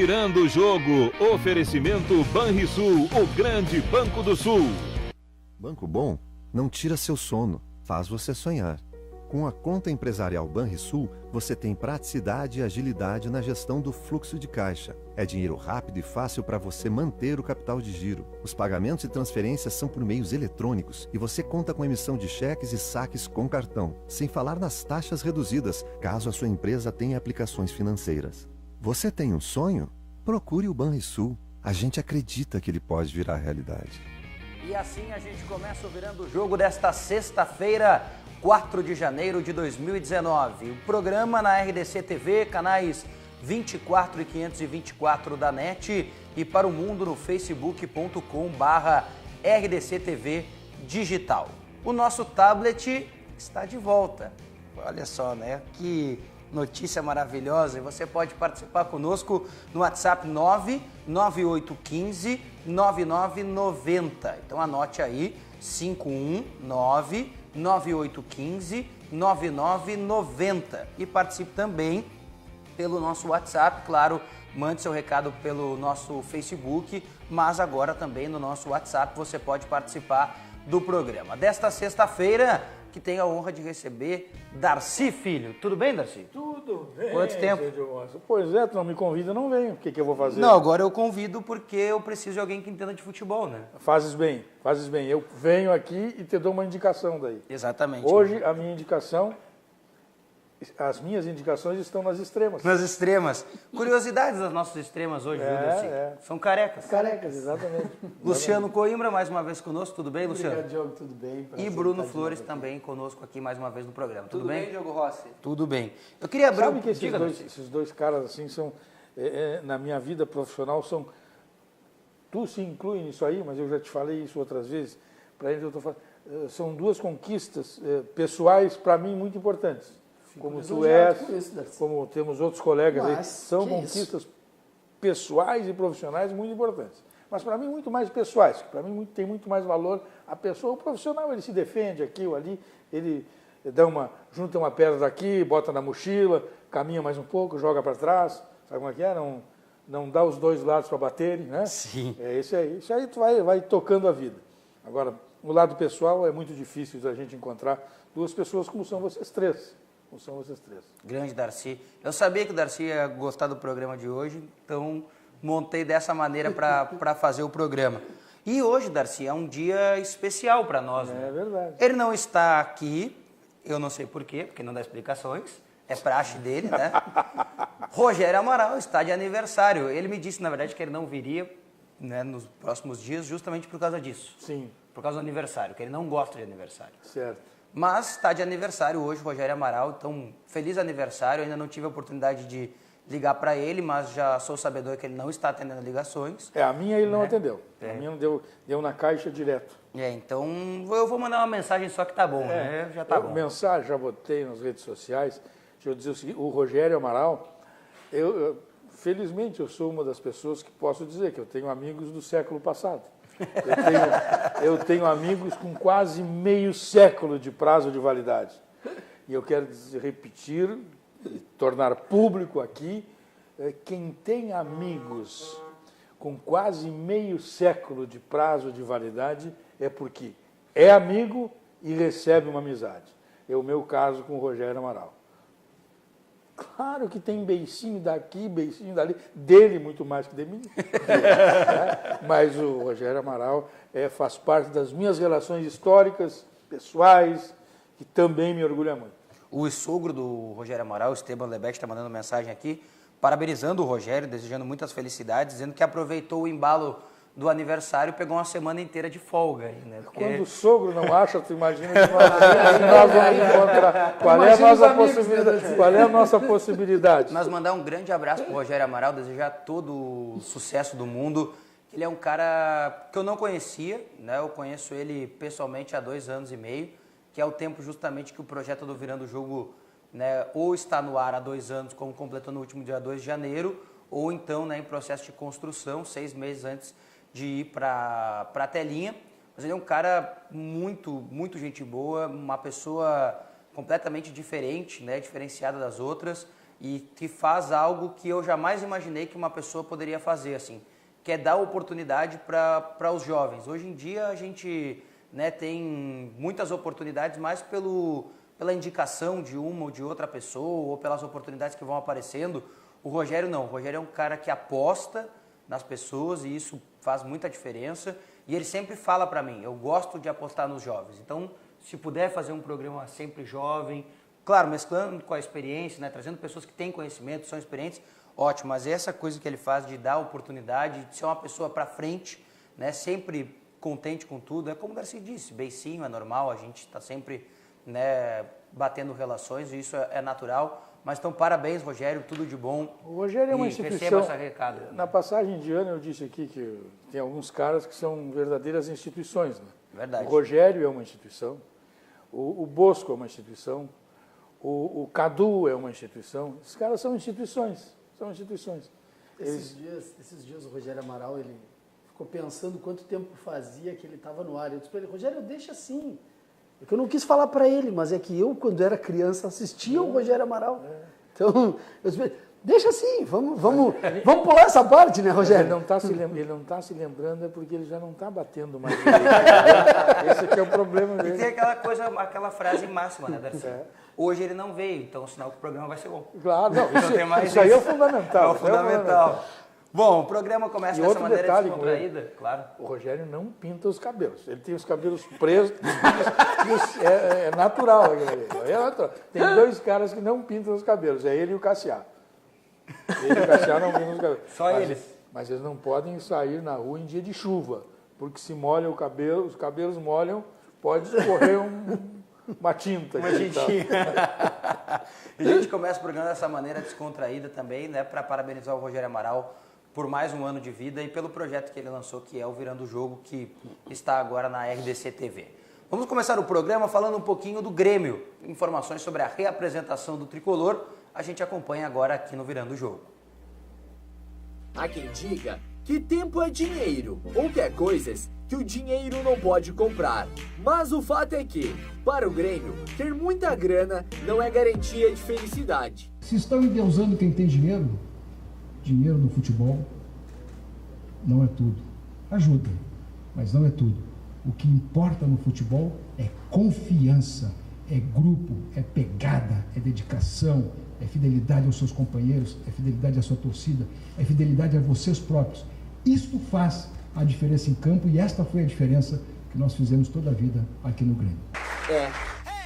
Virando o Jogo. Oferecimento Banrisul, o grande Banco do Sul. Banco bom não tira seu sono, faz você sonhar. Com a conta empresarial Banrisul, você tem praticidade e agilidade na gestão do fluxo de caixa. É dinheiro rápido e fácil para você manter o capital de giro. Os pagamentos e transferências são por meios eletrônicos e você conta com emissão de cheques e saques com cartão, sem falar nas taxas reduzidas, caso a sua empresa tenha aplicações financeiras. Você tem um sonho? Procure o Banrisul. A gente acredita que ele pode virar realidade. E assim a gente começa o Virando o Jogo desta sexta-feira, 4 de janeiro de 2019. O programa na RDC TV, canais 24 e 524 da NET e para o mundo no facebook.com/RDC TV Digital. O nosso tablet está de volta. Olha só, né? Que notícia maravilhosa. E você pode participar conosco no WhatsApp 99815-9990. Então anote aí, 519-9815-9990. E participe também pelo nosso WhatsApp, claro, mande seu recado pelo nosso Facebook, mas agora também no nosso WhatsApp você pode participar do programa. Desta sexta-feira, que tenho a honra de receber Darcy Filho. Tudo bem, Darcy? Tudo bem. Quanto tempo? Pois é, tu não me convida, não venho. O que eu vou fazer? Não, agora eu convido porque eu preciso de alguém que entenda de futebol, né? Fazes bem, fazes bem. Eu venho aqui e te dou uma indicação daí. Exatamente. Hoje, a minha indicação, as minhas indicações estão nas extremas. Nas extremas. Curiosidades das nossas extremas hoje, viu, Darcy? São carecas. Carecas, exatamente. Luciano Coimbra, mais uma vez conosco. Tudo bem, Luciano? Obrigado, Diogo. Tudo bem? E Bruno Flores também conosco aqui mais uma vez no programa. Tudo bem? Diogo Rossi? Tudo bem. Eu queria abrir... Sabe que esses dois caras, assim, são, na minha vida profissional, são... Tu se inclui nisso aí, mas eu já te falei isso outras vezes. Para eles eu estou falando... São duas conquistas pessoais, para mim, muito importantes. Como tu és, como temos outros colegas aí, são conquistas pessoais e profissionais muito importantes. Mas para mim muito mais pessoais, para mim tem muito mais valor a pessoa. O profissional ele se defende aqui ou ali, ele junta uma pedra daqui, bota na mochila, caminha mais um pouco, joga para trás, sabe como é que é? Não dá os dois lados para baterem, né? Sim. É isso aí tu vai tocando a vida. Agora, no lado pessoal é muito difícil a gente encontrar duas pessoas como são vocês três. São vocês três. Grande Darcy. Eu sabia que o Darcy ia gostar do programa de hoje, então montei dessa maneira para fazer o programa. E hoje, Darcy, é um dia especial para nós. É né? verdade. Ele não está aqui, eu não sei porquê, porque não dá explicações, é praxe dele, né? Rogério Amaral está de aniversário. Ele me disse, na verdade, que ele não viria, né, nos próximos dias justamente por causa disso. Sim. Por causa do aniversário, que ele não gosta de aniversário. Certo. Mas está de aniversário hoje, Rogério Amaral, então feliz aniversário. Eu ainda não tive a oportunidade de ligar para ele, mas já sou sabedor que ele não está atendendo ligações. A minha ele não atendeu. A minha não deu na caixa direto. Então eu vou mandar uma mensagem só que tá bom, né? Já tá bom. Mensagem, já botei nas redes sociais. Deixa eu dizer o seguinte, o Rogério Amaral, felizmente eu sou uma das pessoas que posso dizer que eu tenho amigos do século passado. Eu tenho amigos com quase meio século de prazo de validade. E eu quero repetir, tornar público aqui, quem tem amigos com quase meio século de prazo de validade é porque é amigo e recebe uma amizade. É o meu caso com o Rogério Amaral. Claro que tem beicinho daqui, beicinho dali, dele muito mais que de mim. Mas o Rogério Amaral faz parte das minhas relações históricas, pessoais, que também me orgulha muito. O sogro do Rogério Amaral, Esteban Lebete, está mandando mensagem aqui, parabenizando o Rogério, desejando muitas felicidades, dizendo que aproveitou o embalo do aniversário e pegou uma semana inteira de folga aí, né? Porque... Quando o sogro não acha, tu imagina que nós vamos encontrar. Qual é a nossa possibilidade? Mas mandar um grande abraço para o Rogério Amaral, desejar todo o sucesso do mundo. Ele é um cara que eu não conhecia, né? Eu conheço ele pessoalmente há 2 anos e meio, que é o tempo justamente que o projeto do Virando o Jogo, né, ou está no ar há 2 anos, como completou no último dia 2 de janeiro, ou então, né, em processo de construção, 6 meses antes de ir para a telinha. Mas ele é um cara muito gente boa, uma pessoa completamente diferente, né, diferenciada das outras. e que faz algo que eu jamais imaginei que uma pessoa poderia fazer, assim, que é dar oportunidade para os jovens. Hoje em dia a gente, né, tem muitas oportunidades mais pela indicação de uma ou de outra pessoa ou pelas oportunidades que vão aparecendo. O Rogério não, o Rogério é um cara que aposta nas pessoas e isso faz muita diferença. E ele sempre fala para mim, eu gosto de apostar nos jovens. Então, se puder fazer um programa sempre jovem, claro, mesclando com a experiência, né, trazendo pessoas que têm conhecimento, são experientes, ótimo. Mas essa coisa que ele faz de dar oportunidade, de ser uma pessoa para frente, né, sempre contente com tudo, é como o Darcy disse, beicinho, é normal, a gente está sempre, né, batendo relações e isso é natural. Mas então, parabéns, Rogério, tudo de bom. O Rogério é uma instituição. Receba essa recado. Na passagem de ano eu disse aqui que tem alguns caras que são verdadeiras instituições. Né? Verdade. O Rogério é uma instituição, o Bosco é uma instituição, o Cadu é uma instituição. Esses caras são instituições. São instituições. Esses dias o Rogério Amaral, ele ficou pensando quanto tempo fazia que ele estava no ar. Eu disse para ele, Rogério, deixa assim. É que eu não quis falar para ele, mas é que eu, quando era criança, assistia o Rogério Amaral. Então, eu disse, deixa assim, vamos pular essa parte, né, Rogério? Ele não está se lembrando, é porque ele já não está batendo mais. Esse aqui é o problema dele. E tem aquela frase máxima, né, Darcy? Hoje ele não veio, então sinal que o programa vai ser bom. Claro, não, Então, isso aí é o fundamental. É o fundamental. Bom, o programa começa dessa maneira detalhe, descontraída, claro. O Rogério não pinta os cabelos. Ele tem os cabelos presos, é natural. É natural. Tem dois caras que não pintam os cabelos, é ele e o Cassiá. Ele e o Cassiá não pintam os cabelos. Só eles. Mas eles não podem sair na rua em dia de chuva, porque se molha o cabelo, os cabelos molham, pode escorrer uma tinta. Uma tintinha. E a gente começa o programa dessa maneira descontraída também, né, para parabenizar o Rogério Amaral por mais um ano de vida e pelo projeto que ele lançou, que é o Virando o Jogo, que está agora na RDC TV. Vamos começar o programa falando um pouquinho do Grêmio. Informações sobre a reapresentação do Tricolor, a gente acompanha agora aqui no Virando o Jogo. Há quem diga que tempo é dinheiro, ou que há coisas que o dinheiro não pode comprar. Mas o fato é que, para o Grêmio, ter muita grana não é garantia de felicidade. Se estão endeusando quem tem dinheiro no futebol não é tudo. Ajuda, mas não é tudo. O que importa no futebol é confiança, é grupo, é pegada, é dedicação, é fidelidade aos seus companheiros, é fidelidade à sua torcida, é fidelidade a vocês próprios. Isto faz a diferença em campo e esta foi a diferença que nós fizemos toda a vida aqui no Grêmio.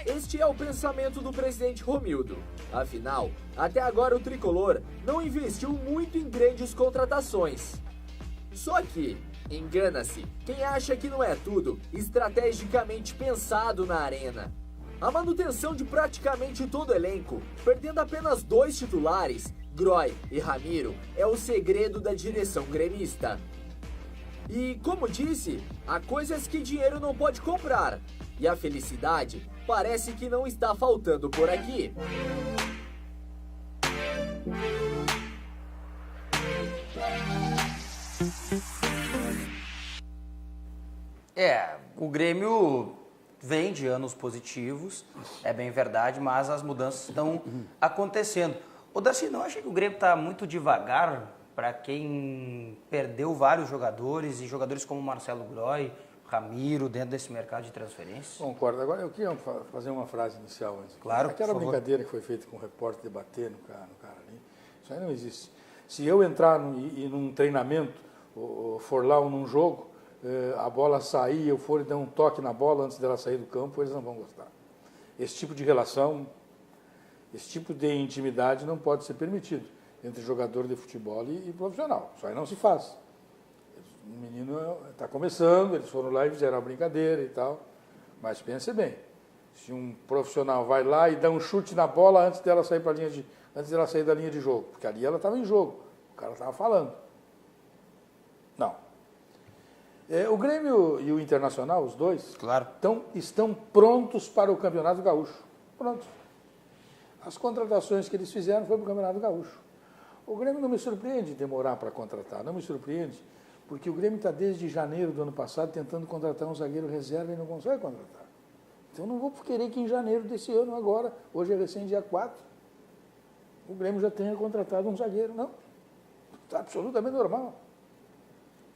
Este é o pensamento do presidente Romildo. Afinal, até agora o Tricolor não investiu muito em grandes contratações. Só que, engana-se quem acha que não é tudo estrategicamente pensado na arena. A manutenção de praticamente todo o elenco, perdendo apenas 2 titulares, Groy e Ramiro, é o segredo da direção gremista. E, como disse, há coisas que dinheiro não pode comprar. E a felicidade parece que não está faltando por aqui. O Grêmio vem de anos positivos, é bem verdade, mas as mudanças estão acontecendo. O Darcy, não acha que o Grêmio está muito devagar para quem perdeu vários jogadores e jogadores como Marcelo Groy, Ramiro, dentro desse mercado de transferências? Concordo. Agora, eu queria fazer uma frase inicial antes. Claro, aquela brincadeira que foi feita com o repórter debater no cara ali, isso aí não existe. Se eu entrar num treinamento, ou for lá ou num jogo, a bola sair, eu for e dar um toque na bola antes dela sair do campo, eles não vão gostar. Esse tipo de relação, esse tipo de intimidade não pode ser permitido entre jogador de futebol e profissional. Isso aí não se faz. O menino está começando, eles foram lá e fizeram a brincadeira e tal, mas pense bem, se um profissional vai lá e dá um chute na bola antes dela sair da linha de jogo, porque ali ela estava em jogo, o cara estava falando. Não. O Grêmio e o Internacional, os dois, claro, estão prontos para o Campeonato Gaúcho. Prontos. As contratações que eles fizeram foi para o Campeonato Gaúcho. O Grêmio não me surpreende demorar para contratar, não me surpreende, porque o Grêmio está desde janeiro do ano passado tentando contratar um zagueiro reserva e não consegue contratar. Então não vou querer que em janeiro desse ano agora, hoje é recém dia 4, o Grêmio já tenha contratado um zagueiro. Não, está absolutamente normal.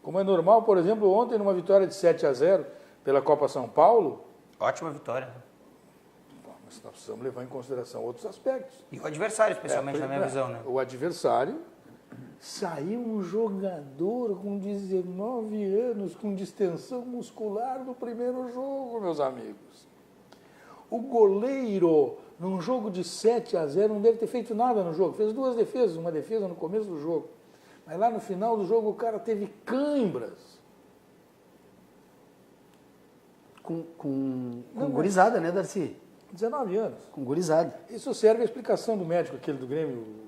Como é normal, por exemplo, ontem numa vitória de 7-0 pela Copa São Paulo. Ótima vitória. Mas nós precisamos levar em consideração outros aspectos. E o adversário, especialmente na minha visão, né? O adversário, saiu um jogador com 19 anos, com distensão muscular no primeiro jogo, meus amigos. O goleiro, num jogo de 7-0, não deve ter feito nada no jogo. Fez 2 defesas, uma defesa no começo do jogo. Mas lá no final do jogo o cara teve câimbras. Com gurizada, né, Darcy? 19 anos. Com gurizada. Isso serve a explicação do médico, aquele do Grêmio.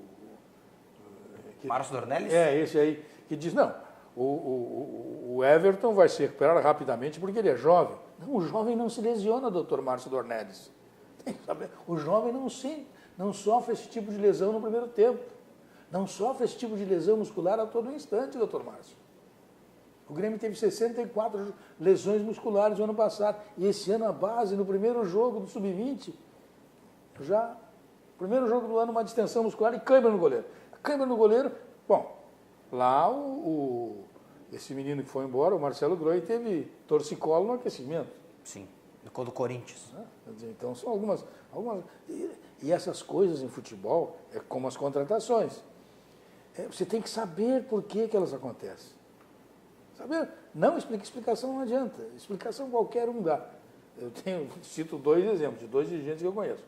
Márcio Dornelles? É, esse aí, que diz, não, o Everton vai se recuperar rapidamente porque ele é jovem. Não, o jovem não se lesiona, doutor Márcio Dornelles. Tem que saber, o jovem não sofre esse tipo de lesão no primeiro tempo. Não sofre esse tipo de lesão muscular a todo instante, doutor Márcio. O Grêmio teve 64 lesões musculares no ano passado. E esse ano a base, no primeiro jogo do Sub-20, primeiro jogo do ano, uma distensão muscular e câimbra no goleiro. Câimbra no goleiro, bom, lá esse menino que foi embora, o Marcelo Groi, teve torcicolo no aquecimento. Sim, do Corinthians. Então são algumas e essas coisas em futebol é como as contratações. Você tem que saber por que elas acontecem. Saber? Não, explicação não adianta. Explicação qualquer um dá. Cito 2 exemplos de 2 dirigentes que eu conheço.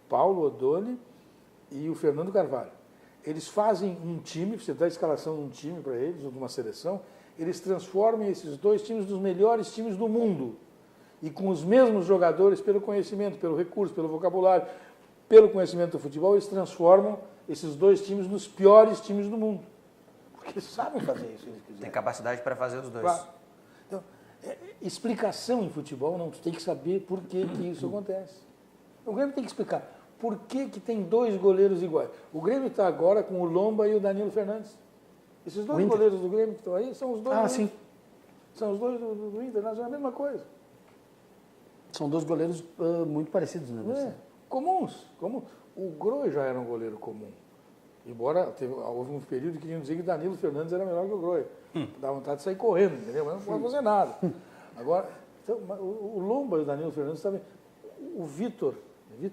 Paulo Odoni e o Fernando Carvalho. Eles fazem um time, você dá a escalação de um time para eles, ou de uma seleção, eles transformam esses 2 times nos melhores times do mundo. E com os mesmos jogadores, pelo conhecimento, pelo recurso, pelo vocabulário, pelo conhecimento do futebol, eles transformam esses 2 times nos piores times do mundo. Porque eles sabem fazer isso, se eles quiserem. Tem capacidade para fazer os dois. Claro. Então, explicação em futebol, não, tu tem que saber por que isso acontece. O Grêmio tem que explicar por que tem 2 goleiros iguais. O Grêmio está agora com o Lomba e o Danilo Fernandes. Esses 2 goleiros do Grêmio que estão aí são os 2 sim. São os 2 do Internacional, é a mesma coisa. São 2 goleiros muito parecidos, né, Darcy? Comuns. O Groi já era um goleiro comum. Embora houve um período que queriam dizer que Danilo Fernandes era melhor que o Groi. Dá vontade de sair correndo, entendeu? Mas não pode fazer nada. Agora, então, o Lomba e o Danilo Fernandes também. O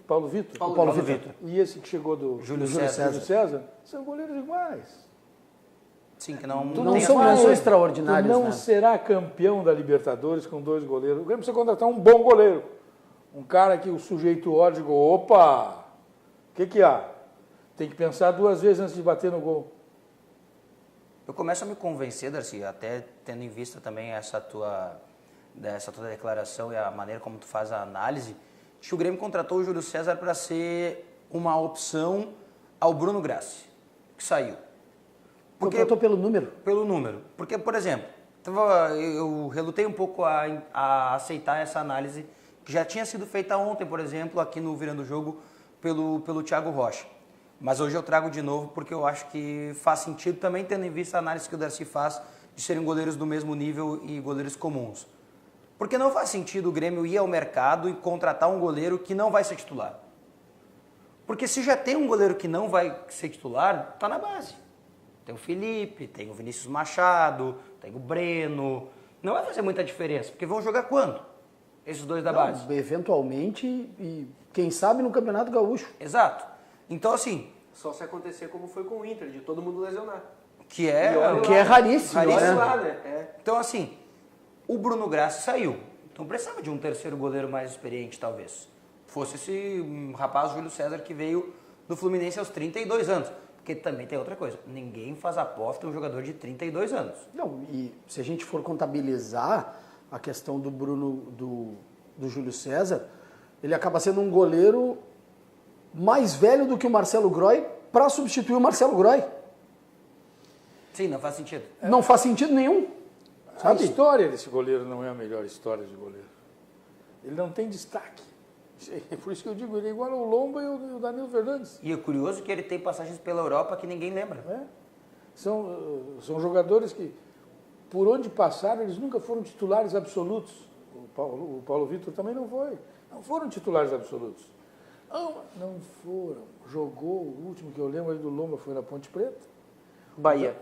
Paulo Vitor. Paulo Vitor. E esse que chegou do Júlio César, são goleiros iguais. Sim, que não são extraordinários. Tu não será campeão da Libertadores com 2 goleiros. O Grêmio precisa contratar um bom goleiro. Um cara que o sujeito olha e diz, opa, o que há? Tem que pensar 2 vezes antes de bater no gol. Eu começo a me convencer, Darcy, até tendo em vista também essa tua declaração e a maneira como tu faz a análise, de que o Grêmio contratou o Júlio César para ser uma opção ao Bruno Grassi, que saiu. Contratou pelo número? Pelo número. Porque, por exemplo, eu relutei um pouco a aceitar essa análise que já tinha sido feita ontem, por exemplo, aqui no Virando o Jogo, pelo Thiago Rocha. Mas hoje eu trago de novo porque eu acho que faz sentido também, tendo em vista a análise que o Darcy faz de serem goleiros do mesmo nível e goleiros comuns. Porque não faz sentido o Grêmio ir ao mercado e contratar um goleiro que não vai ser titular. Porque se já tem um goleiro que não vai ser titular, está na base. Tem o Felipe, tem o Vinícius Machado, tem o Breno. Não vai fazer muita diferença, porque vão jogar quando? Esses 2 da base. Eventualmente, e quem sabe no Campeonato Gaúcho. Exato. Então, assim... Só se acontecer como foi com o Inter, de todo mundo lesionar. Que é raríssimo. Raríssimo lá, né? Então, assim, o Bruno Grassi saiu. Então precisava de um terceiro goleiro mais experiente, talvez. Fosse esse rapaz Júlio César que veio do Fluminense aos 32 anos. Porque também tem outra coisa. Ninguém faz aposta em um jogador de 32 anos. Não, e se a gente for contabilizar a questão do Bruno, do Júlio César, ele acaba sendo um goleiro mais velho do que o Marcelo Groi para substituir o Marcelo Groi. Sim, não faz sentido. Não faz sentido nenhum. Sabe? A história desse goleiro não é a melhor história de goleiro. Ele não tem destaque. É por isso que eu digo, ele é igual ao Lomba e o Danilo Fernandes. E é curioso que ele tem passagens pela Europa que ninguém lembra. São jogadores que, por onde passaram, eles nunca foram titulares absolutos. O Paulo Vitor também não foi. Não foram titulares absolutos. Não foram. Jogou, o último que eu lembro aí do Lomba foi na Ponte Preta. Bahia.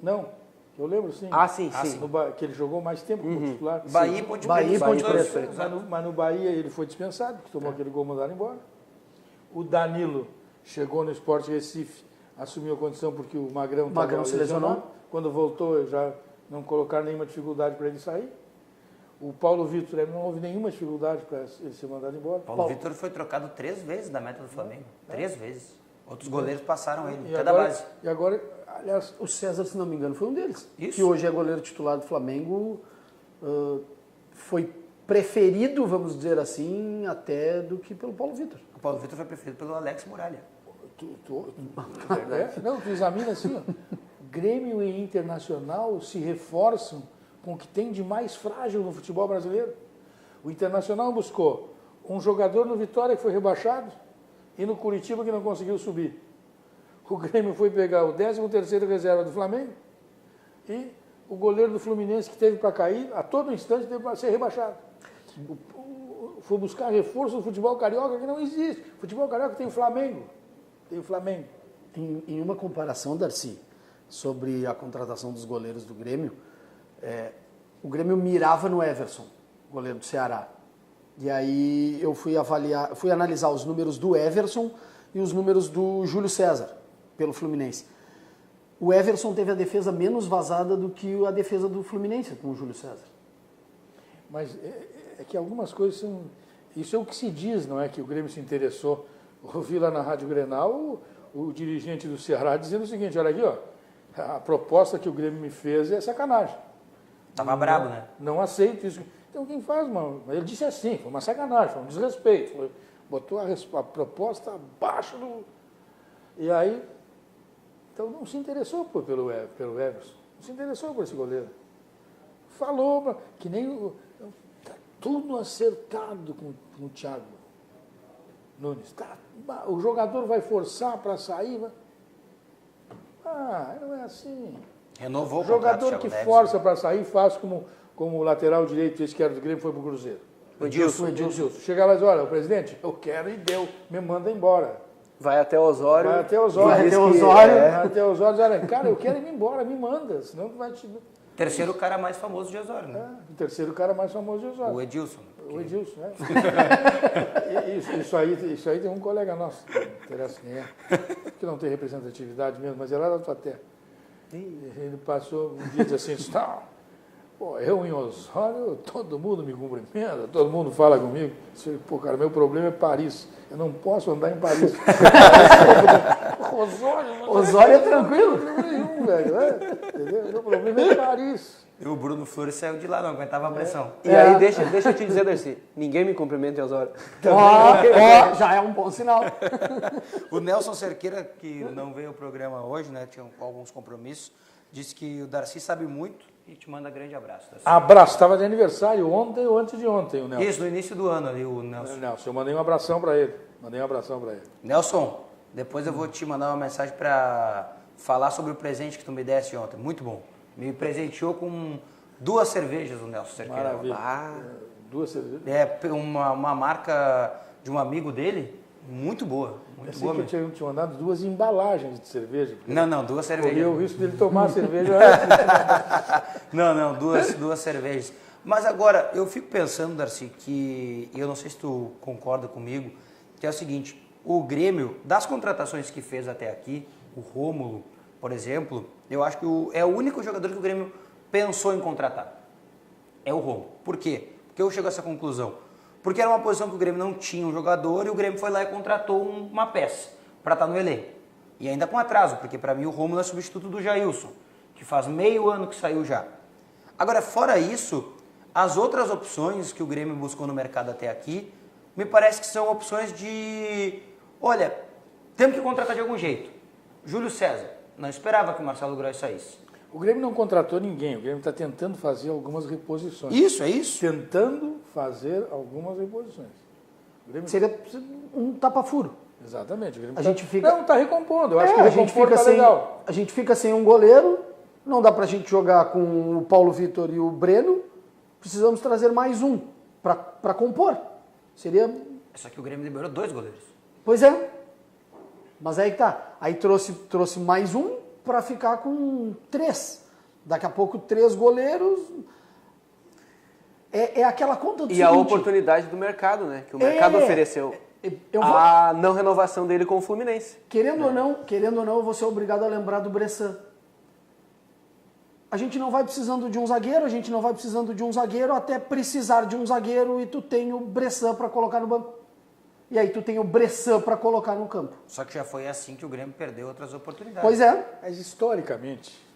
Não, eu lembro sim. Ah, sim. Que ele jogou mais tempo como titular. Bahia e Ponte Bahia e Preta. Ponte Preta. Mas no Bahia ele foi dispensado, porque tomou aquele gol e mandaram embora. O Danilo chegou no Sport Recife, assumiu a condição porque o Magrão se lesionou. Quando voltou, já não colocaram nenhuma dificuldade para ele sair. O Paulo Vitor, não houve nenhuma dificuldade para ele ser mandado embora. Paulo Vitor foi trocado 3 vezes da meta do Flamengo. 3 vezes. Outros goleiros passaram ele, E até da agora, base. e agora, aliás, O César, se não me engano, foi um deles. Isso. Que hoje é goleiro titular do Flamengo. Foi preferido, vamos dizer assim, até do que pelo Paulo Vitor. O Paulo Vitor foi preferido pelo Alex Muralha. tu examina assim, ó, Grêmio e Internacional se reforçam com o que tem de mais frágil no futebol brasileiro. O Internacional buscou um jogador no Vitória que foi rebaixado e no Curitiba que não conseguiu subir. O Grêmio foi pegar o 13º reserva do Flamengo e o goleiro do Fluminense que teve para cair, a todo instante teve para ser rebaixado. Foi buscar reforço do futebol carioca que não existe. O futebol carioca tem o Flamengo. Tem o Flamengo. Em uma comparação, Darcy, sobre a contratação dos goleiros do Grêmio, o Grêmio mirava no Everson, goleiro do Ceará. E aí eu fui analisar os números do Everson e os números do Júlio César, pelo Fluminense. O Everson teve a defesa menos vazada do que a defesa do Fluminense com o Júlio César. Mas é que algumas coisas são... Isso é o que se diz, não é? Que o Grêmio se interessou. Ouvi lá na Rádio Grenal o dirigente do Ceará dizendo o seguinte, olha aqui, ó, a proposta que o Grêmio me fez é sacanagem. Tava brabo, né? Não aceito isso. Então quem faz, mano? Ele disse assim, foi uma sacanagem, foi um desrespeito. Botou a proposta abaixo do... E aí, então não se interessou pelo Everson, não se interessou por esse goleiro. Falou, que nem tá tudo acertado com o Thiago Nunes. O jogador vai forçar para sair. Não é assim. Renovou O o contrato, jogador Thiago que Neves. força para sair faz como o lateral direito e esquerdo do Grêmio foi para o Cruzeiro. O Edilson. Chega lá e diz, olha, o presidente, eu quero e deu, me manda embora. Vai até Osório. Vai até Osório. Vai até Osório, diz, olha, cara, eu quero ir embora, me manda, senão tu vai te... Terceiro cara mais famoso de Osório, né? O terceiro cara mais famoso de Osório. O Edilson. O Edilson, né? Isso aí tem um colega nosso, não interessa quem é, que não tem representatividade mesmo, mas é lá da tua terra. Ele passou um dia e disse assim, pô, eu em Osório, todo mundo me cumprimenta, todo mundo fala comigo. Eu disse, pô, cara, meu problema é Paris, eu não posso andar em Paris. Osório é tranquilo. Nenhum, velho, entendeu? Meu problema é Paris. E o Bruno Flores saiu de lá, não aguentava a pressão. E aí, deixa eu te dizer, Darcy, ninguém me cumprimenta em Osório. Já é um bom sinal. O Nelson Cerqueira, que não veio ao programa hoje, né? Tinha alguns compromissos, disse que o Darcy sabe muito e te manda grande abraço. Darcy. Abraço, estava de aniversário ontem ou antes de ontem, o Nelson. Isso, no início do ano ali, o Nelson. Nelson, eu mandei um abração para ele. Nelson, depois eu vou te mandar uma mensagem para falar sobre o presente que tu me desse ontem. Muito bom. Me presenteou com 2 cervejas o Nelson Cerqueira. Maravilha. 2 cervejas. É uma marca de um amigo dele, muito boa. Muito boa que mesmo. eu tinha mandado 2 embalagens de cerveja. Não, 2 cervejas. Corria o risco dele tomar cerveja. Não, duas cervejas. Mas agora, eu fico pensando, Darcy, que eu não sei se tu concorda comigo, que é o seguinte, o Grêmio, das contratações que fez até aqui, o Rômulo, por exemplo, eu acho que é o único jogador que o Grêmio pensou em contratar. É o Rômulo. Por quê? Porque eu chego a essa conclusão. Porque era uma posição que o Grêmio não tinha um jogador e o Grêmio foi lá e contratou uma peça para estar no elenco. E ainda com atraso, porque para mim o Rômulo é substituto do Jailson, que faz meio ano que saiu já. Agora, fora isso, as outras opções que o Grêmio buscou no mercado até aqui, me parece que são opções de... Olha, temos que contratar de algum jeito. Júlio César, não esperava que o Marcelo Gross saísse. O Grêmio não contratou ninguém, o Grêmio está tentando fazer algumas reposições. Isso, é isso. Tentando fazer algumas reposições. O Grêmio... Seria um tapa-furo. Exatamente. O Grêmio Não, está recompondo. Eu acho que recompor está legal. A gente fica sem um goleiro, não dá para a gente jogar com o Paulo Vitor e o Breno, precisamos trazer mais um para compor. Seria... Só que o Grêmio liberou 2 goleiros. Pois é. Mas aí que tá. Aí trouxe mais um para ficar com 3. Daqui a pouco 3 goleiros. É aquela conta do E seguinte, a oportunidade do mercado, né? Que o mercado ofereceu. A não renovação dele com o Fluminense. Querendo ou não, eu vou ser obrigado a lembrar do Bressan. A gente não vai precisando de um zagueiro, até precisar de um zagueiro e tu tem o Bressan para colocar no banco. E aí tu tem o Bressan para colocar no campo. Só que já foi assim que o Grêmio perdeu outras oportunidades. Pois é. Mas historicamente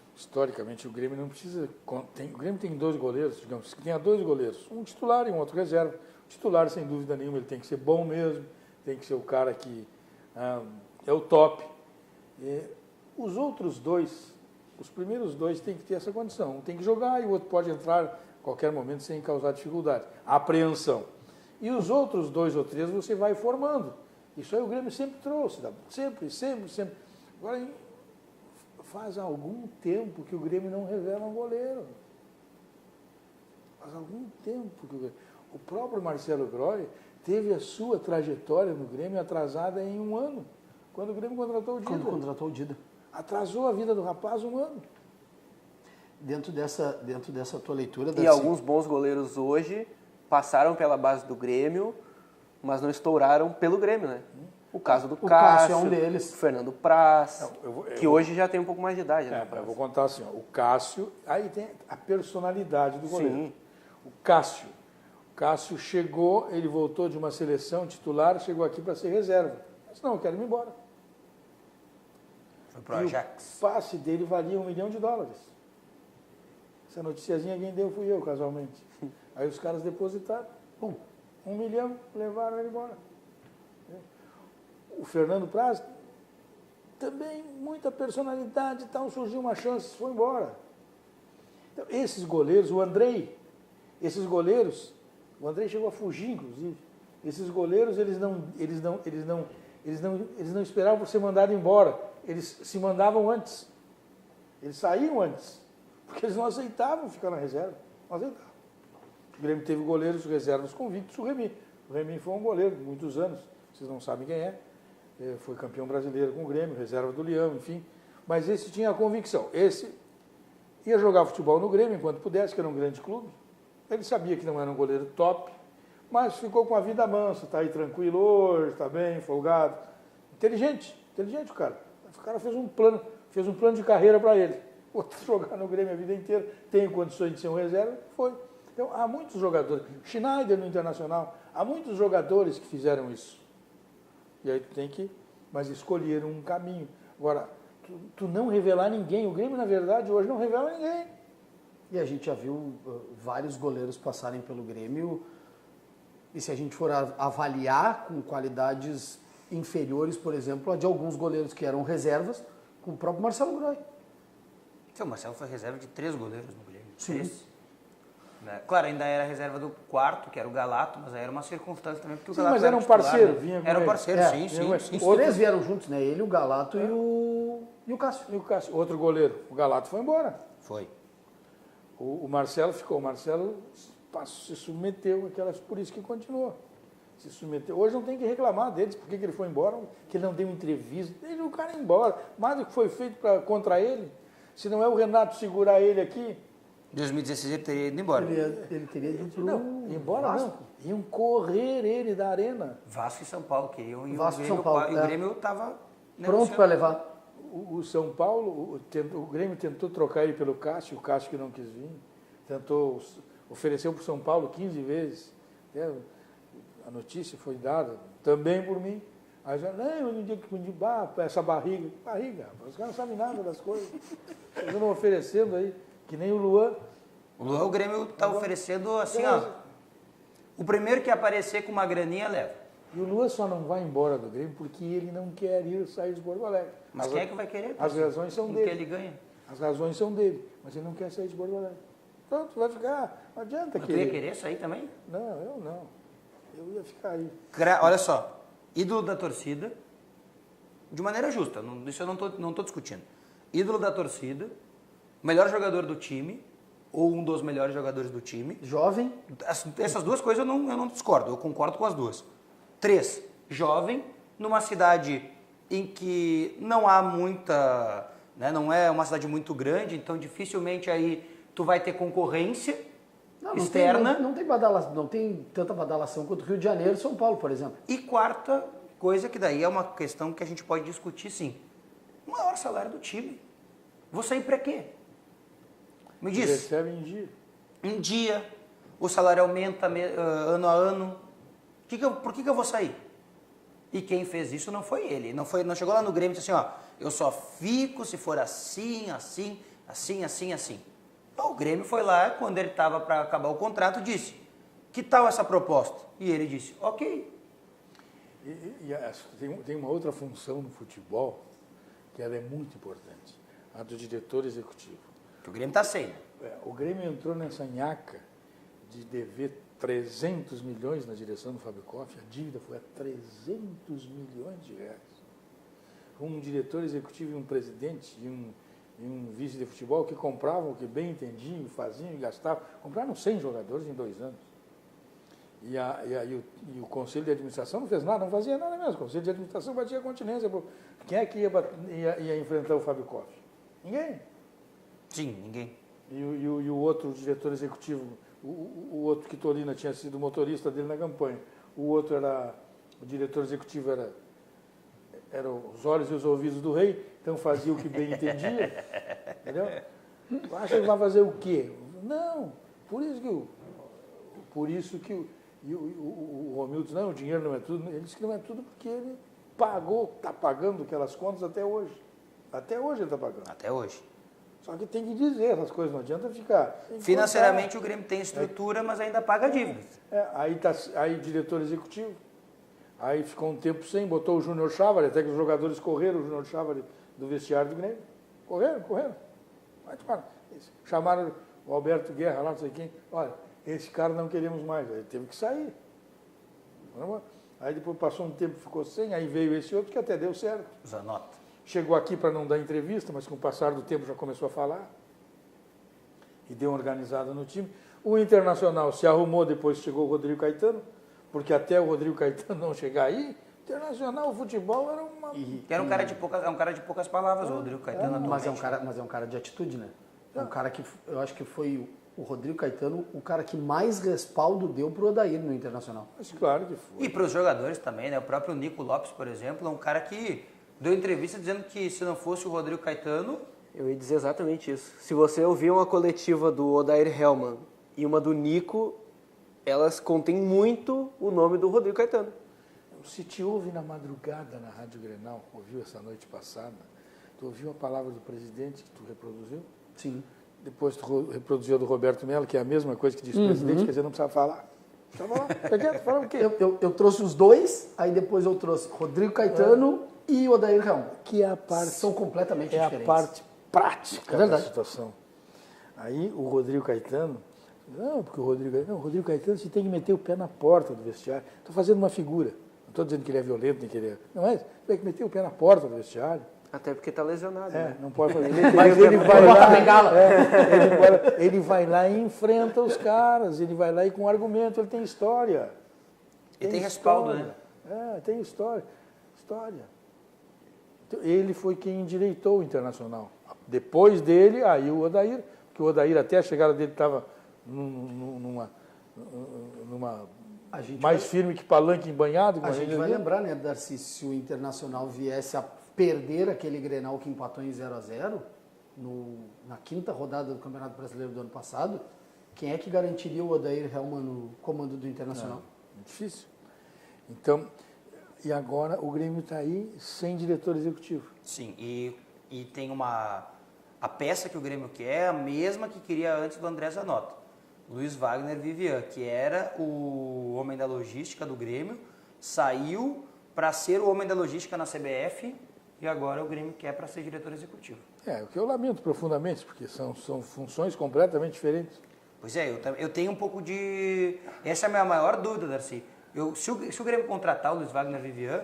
o Grêmio não precisa... o Grêmio tem 2 goleiros, digamos que tenha 2 goleiros. Um titular e um outro reserva. O titular, sem dúvida nenhuma, ele tem que ser bom mesmo. Tem que ser o cara que é o top. E os outros 2, os primeiros 2 tem que ter essa condição. Um tem que jogar e o outro pode entrar a qualquer momento sem causar dificuldade. A apreensão. E os outros 2 ou 3 você vai formando. Isso aí o Grêmio sempre trouxe. Sempre. Agora, faz algum tempo que o Grêmio não revela um goleiro. Faz algum tempo que o próprio Marcelo Groy teve a sua trajetória no Grêmio atrasada em 1 ano. Quando o Grêmio contratou o Dida. Atrasou a vida do rapaz 1 ano. Dentro dessa tua leitura... E alguns bons goleiros hoje passaram pela base do Grêmio, mas não estouraram pelo Grêmio, né? O caso do Cássio é um deles. O Fernando Praz, que hoje já tem um pouco mais de idade. Né? Eu vou contar assim, o Cássio, aí tem a personalidade do goleiro. Sim. O Cássio chegou, ele voltou de uma seleção titular, chegou aqui para ser reserva. Disse, não, eu quero ir embora. Foi pro Ajax. O passe dele valia $1 milhão. Essa noticiazinha quem deu fui eu, casualmente. Aí os caras depositaram. 1 milhão, levaram ele embora. O Fernando Praz, também muita personalidade e tal, surgiu uma chance, foi embora. Então, esses goleiros, o Andrei chegou a fugir, inclusive. Esses goleiros, eles não esperavam ser mandados embora. Eles se mandavam antes. Eles saíam antes. Porque eles não aceitavam ficar na reserva. Não aceitavam. O Grêmio teve goleiros reservas convictos, o Remy. O Remy foi um goleiro de muitos anos. Vocês não sabem quem é. Foi campeão brasileiro com o Grêmio, reserva do Leão, enfim. Mas esse tinha a convicção. Esse ia jogar futebol no Grêmio enquanto pudesse, que era um grande clube. Ele sabia que não era um goleiro top, mas ficou com a vida mansa, está aí tranquilo hoje, está bem, folgado. Inteligente o cara. O cara fez um plano de carreira para ele. Vou jogar no Grêmio a vida inteira, tenho condições de ser um reserva, foi. Então, há muitos jogadores, Schneider no Internacional, há muitos jogadores que fizeram isso. E aí tu tem que, mas escolher um caminho. Agora, tu não revelar ninguém, o Grêmio, na verdade, hoje não revela ninguém. E a gente já viu vários goleiros passarem pelo Grêmio, e se a gente for avaliar com qualidades inferiores, por exemplo, a de alguns goleiros que eram reservas, com o próprio Marcelo Groy. O Marcelo foi reserva de 3 goleiros no Grêmio. Sim. 3. Né? Claro, ainda era reserva do 4º, que era o Galato, mas aí era uma circunstância também, porque o Galato mas era um parceiro, vinha com era um ele. parceiro, sim. Os 3 vieram juntos, né? Ele, o Galato e o Cássio. E o Cássio, outro goleiro, o Galato foi embora. Foi. O Marcelo ficou, o Marcelo se submeteu, por isso que continuou. Se submeteu. Hoje não tem que reclamar deles, porque ele foi embora, que ele não deu entrevista, deixa o cara ir embora. Mais do que foi feito contra ele, se não é o Renato segurar ele aqui... Em 2016 ele teria ido embora. Ele teria ido pro embora Vasco. não. Iam correr ele da arena. Vasco e São Paulo queriam, e Vasco o e Grêmio, São Paulo, o Grêmio estava pronto para levar. O São Paulo, o Grêmio tentou trocar ele pelo Cássio, o Cássio que não quis vir. Ofereceu para o São Paulo 15 vezes. A notícia foi dada também por mim. Aí já, no dia que essa barriga, os caras não sabem nada das coisas. Eles estão oferecendo aí, que nem o Luan. O Grêmio está oferecendo assim, ó. O primeiro que aparecer com uma graninha leva. E o Luan só não vai embora do Grêmio porque ele não quer sair de Porto Alegre. Mas quem é que vai querer? As razões são dele. Que ele ganha. As razões são dele, mas ele não quer sair de Porto Alegre. Pronto, vai ficar. Não adianta querer. Tu ia querer sair também? Não, eu não. Eu ia ficar aí. Olha só, ídolo da torcida, de maneira justa, isso eu não estou discutindo. Ídolo da torcida, melhor jogador do time, ou um dos melhores jogadores do time. Jovem. Essas duas coisas eu não discordo, eu concordo com as duas. 3, jovem, numa cidade em que não há muita, né, não é uma cidade muito grande, então dificilmente aí tu vai ter concorrência externa. Não tem tanta badalação quanto Rio de Janeiro e São Paulo, por exemplo. E quarta coisa, que daí é uma questão que a gente pode discutir, sim. O maior salário do time. Vou sair para quê? Me diz. Recebe em dia. Em dia, o salário aumenta ano a ano. Por que eu vou sair? E quem fez isso não foi ele. Não chegou lá no Grêmio e disse assim, ó, eu só fico se for assim. Então, o Grêmio foi lá, quando ele estava para acabar o contrato, disse, que tal essa proposta? E ele disse, ok. Tem uma outra função no futebol que ela é muito importante, a do diretor executivo. Que o Grêmio está sem, né? O Grêmio entrou nessa nhaca de dever 300 milhões na direção do Fábio Koff, a dívida foi a 300 milhões de reais. Um diretor executivo e um presidente e um vice de futebol que compravam o que bem entendiam, faziam e gastavam. Compraram 100 jogadores em 2 anos. E o Conselho de Administração não fez nada, não fazia nada mesmo. O Conselho de Administração batia a continência. Quem é que ia enfrentar o Fábio Koff? Ninguém. Sim, ninguém. E o outro diretor executivo, o outro que Tolina tinha sido motorista dele na campanha, o outro o diretor executivo era os olhos e os ouvidos do rei, então fazia o que bem entendia, entendeu? Acha que vai fazer o quê? Não, por isso que o Romildo, não, o dinheiro não é tudo, ele disse que não é tudo porque ele está pagando aquelas contas até hoje. Até hoje ele está pagando. Até hoje. Só que tem que dizer essas coisas, não adianta ficar... Financeiramente o Grêmio tem estrutura, mas ainda paga dívidas. Aí diretor executivo, aí ficou um tempo sem, botou o Júnior Chávari, até que os jogadores correram, o Júnior Chávari do vestiário do Grêmio. Correram. Chamaram o Alberto Guerra lá, não sei quem, olha, esse cara não queremos mais, ele teve que sair. Aí depois passou um tempo, ficou sem, aí veio esse outro que até deu certo. Zanota. Chegou aqui para não dar entrevista, mas com o passar do tempo já começou a falar. E deu uma organizada no time. O Internacional se arrumou, depois chegou o Rodrigo Caetano, porque até o Rodrigo Caetano não chegar aí, Internacional, o futebol era uma... Era um cara de poucas palavras, o Rodrigo Caetano. Mas é um cara de atitude, né? É um cara que, eu acho que foi o Rodrigo Caetano o cara que mais respaldo deu pro Odair no Internacional. Mas claro que foi. E para os jogadores também, né? O próprio Nico Lopes, por exemplo, é um cara que deu entrevista dizendo que se não fosse o Rodrigo Caetano... Eu ia dizer exatamente isso. Se você ouvir uma coletiva do Odair Hellmann e uma do Nico, elas contêm muito o nome do Rodrigo Caetano. Se te ouve na madrugada na Rádio Grenal, ouviu essa noite passada, tu ouviu a palavra do presidente que tu reproduziu? Sim. Depois tu reproduziu a do Roberto Mello, que é a mesma coisa que disse o presidente, quer dizer, não precisava falar. Precisava falar. Falava o quê? Eu trouxe os dois, aí depois eu trouxe Rodrigo Caetano e Odair Hellmann. Que é a parte... São completamente diferentes. É a parte prática da situação. Aí o Rodrigo Caetano... Não, porque o Rodrigo Caetano você tem que meter o pé na porta do vestiário. Estou fazendo uma figura. Não estou dizendo que ele é violento, nem que ele é... Não é, tem que meter o pé na porta do vestiário. Até porque está lesionado. Né? Não pode fazer. Ele vai lá, ele vai lá e enfrenta os caras, ele vai lá e com argumento, ele tem história. Ele tem respaldo, né? Tem história. Então, ele foi quem endireitou o Internacional. Depois dele, aí o Odair, porque o Odair até a chegada dele estava numa mais firme que palanque embanhado. A gente vai lembrar, né, Darcy, se o Internacional viesse a perder aquele Grenal que empatou em 0-0, na quinta rodada do Campeonato Brasileiro do ano passado, quem é que garantiria o Odair Hellmann no comando do Internacional? Difícil. Então, e agora o Grêmio está aí sem diretor executivo. Sim, e tem a peça que o Grêmio quer é a mesma que queria antes do André Zanotto. Luiz Wagner Vivian, que era o homem da logística do Grêmio, saiu para ser o homem da logística na CBF e agora o Grêmio quer para ser diretor executivo. O que eu lamento profundamente, porque são funções completamente diferentes. Pois é, eu tenho um pouco de... Essa é a minha maior dúvida, Darcy. Se o Grêmio contratar o Luiz Wagner Vivian,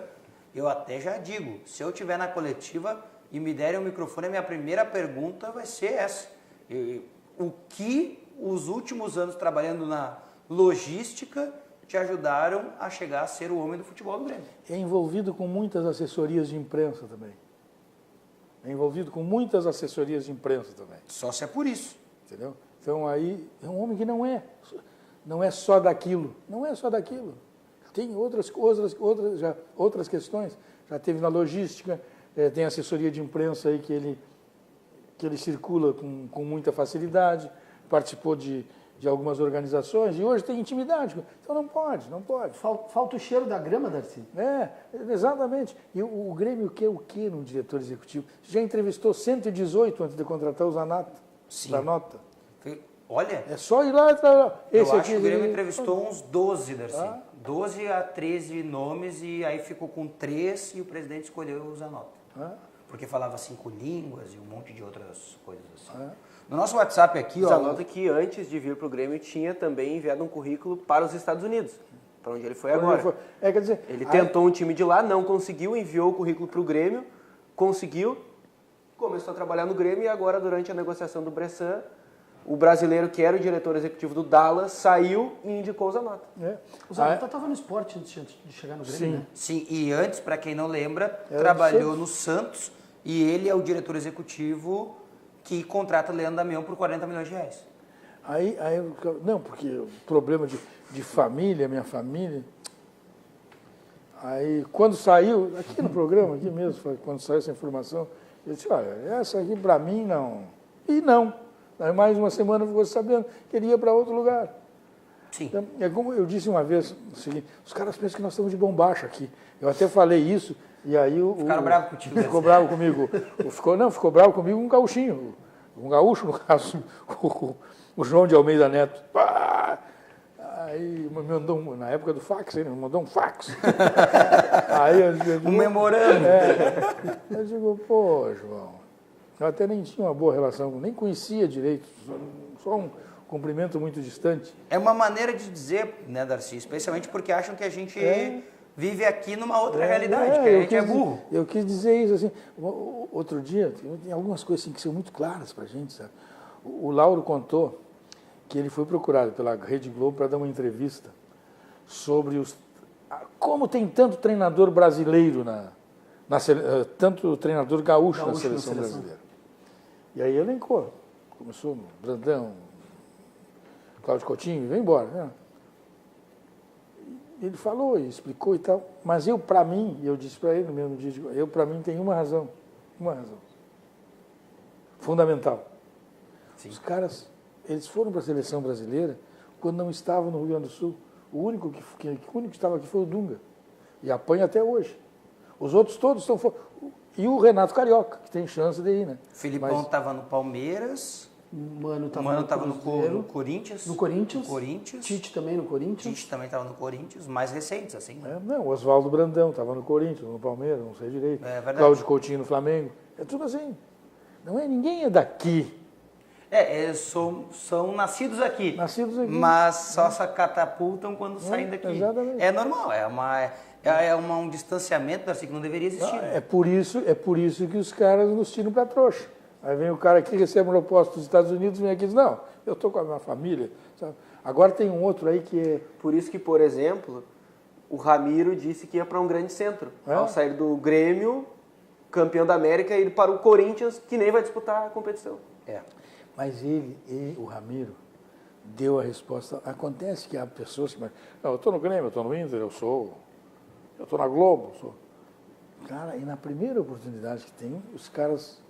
eu até já digo, se eu estiver na coletiva e me derem o microfone, a minha primeira pergunta vai ser essa. O que os últimos anos trabalhando na logística te ajudaram a chegar a ser o homem do futebol do Grêmio. É envolvido com muitas assessorias de imprensa também. É envolvido com muitas assessorias de imprensa também. Só se é por isso. Entendeu? Então aí é um homem que não é só daquilo. Não é só daquilo. Tem outras questões. Já teve na logística, tem assessoria de imprensa aí que ele circula com muita facilidade, participou de algumas organizações e hoje tem intimidade. Então não pode. Falta o cheiro da grama, Darcy. Exatamente. E o Grêmio quer o quê no diretor executivo? Já entrevistou 118 antes de contratar o Zanata. Sim. Zanota. Olha, É só ir lá e trabalhar. eu acho que o Grêmio entrevistou uns 12, Darcy. 12 a 13 nomes e aí ficou com 3 e o presidente escolheu o Zanota. Porque falava 5 línguas e um monte de outras coisas assim. No nosso WhatsApp aqui, ó... Zanota que antes de vir para o Grêmio tinha também enviado um currículo para os Estados Unidos, para onde ele foi agora. Quer dizer, Ele tentou um time de lá, não conseguiu, enviou o currículo para o Grêmio, conseguiu, começou a trabalhar no Grêmio e agora, durante a negociação do Bressan, o brasileiro que era o diretor executivo do Dallas saiu e indicou o Zanota. O Zanota estava no esporte antes de chegar no Grêmio, né? Sim, e antes, para quem não lembra, trabalhou no Santos e ele é o diretor executivo que contrata Leandro Damião por 40 milhões de reais. Não, porque o problema de família, minha família... Aí, quando saiu, aqui no programa, aqui mesmo, quando saiu essa informação, eu disse, olha, essa aqui para mim não. E não. Aí mais uma semana ficou sabendo que ele ia para outro lugar. Sim. Então, é como eu disse uma vez, o seguinte, os caras pensam que nós estamos de bombacha aqui. Eu até falei isso, e aí Ficaram bravos contigo. ficou bravo comigo. Ficou bravo comigo um gauchinho. Um gaúcho, no caso, o João de Almeida Neto. Pá! Aí me mandou, na época do fax, ele me mandou um fax. Aí eu digo, Um memorando. Eu digo, pô, João, eu até nem tinha uma boa relação, nem conhecia direito, só um cumprimento muito distante. É uma maneira de dizer, né, Darcy? Especialmente porque acham que a gente vive aqui numa outra realidade, que a gente é burro. Eu quis dizer isso, assim, outro dia, tem algumas coisas assim, que são muito claras pra gente, sabe? O Lauro contou que ele foi procurado pela Rede Globo para dar uma entrevista sobre como tem tanto treinador brasileiro, tanto treinador gaúcho na seleção brasileira. E aí elencou. Começou Brandão, Cláudio Coutinho, vem embora. Né? Ele falou e explicou e tal. Mas para mim, eu disse para ele no mesmo dia, para mim tem uma razão. Fundamental. Sim. Os caras, eles foram para a seleção brasileira quando não estavam no Rio Grande do Sul. O único que estava aqui foi o Dunga. E apanha até hoje. Os outros todos estão fora. E o Renato Carioca, que tem chance de ir, né? Filipão estava no Palmeiras. Mano estava no Corinthians. No Corinthians. Tite também no Corinthians. Tite também estava no Corinthians, mais recentes, assim. Né? Não, o Oswaldo Brandão estava no Corinthians, no Palmeiras, não sei direito. É verdade. Cláudio Coutinho no Flamengo. É tudo assim. Ninguém é daqui. São nascidos aqui. Mas só se catapultam quando saem daqui. Exatamente. É normal, um distanciamento assim, que não deveria existir. Não, é por isso que os caras nos tiram para trouxa. Aí vem o cara aqui, recebe uma proposta dos Estados Unidos, vem aqui e diz, não, eu estou com a minha família. Sabe? Agora tem um outro aí que é... Por isso que, por exemplo, o Ramiro disse que ia para um grande centro. Ao sair do Grêmio, campeão da América, ir para o Corinthians, que nem vai disputar a competição. Mas o Ramiro, deu a resposta. Acontece que há pessoas que... Não, eu estou no Grêmio, eu estou no Inter, eu estou na Globo. Cara, e na primeira oportunidade que tem, os caras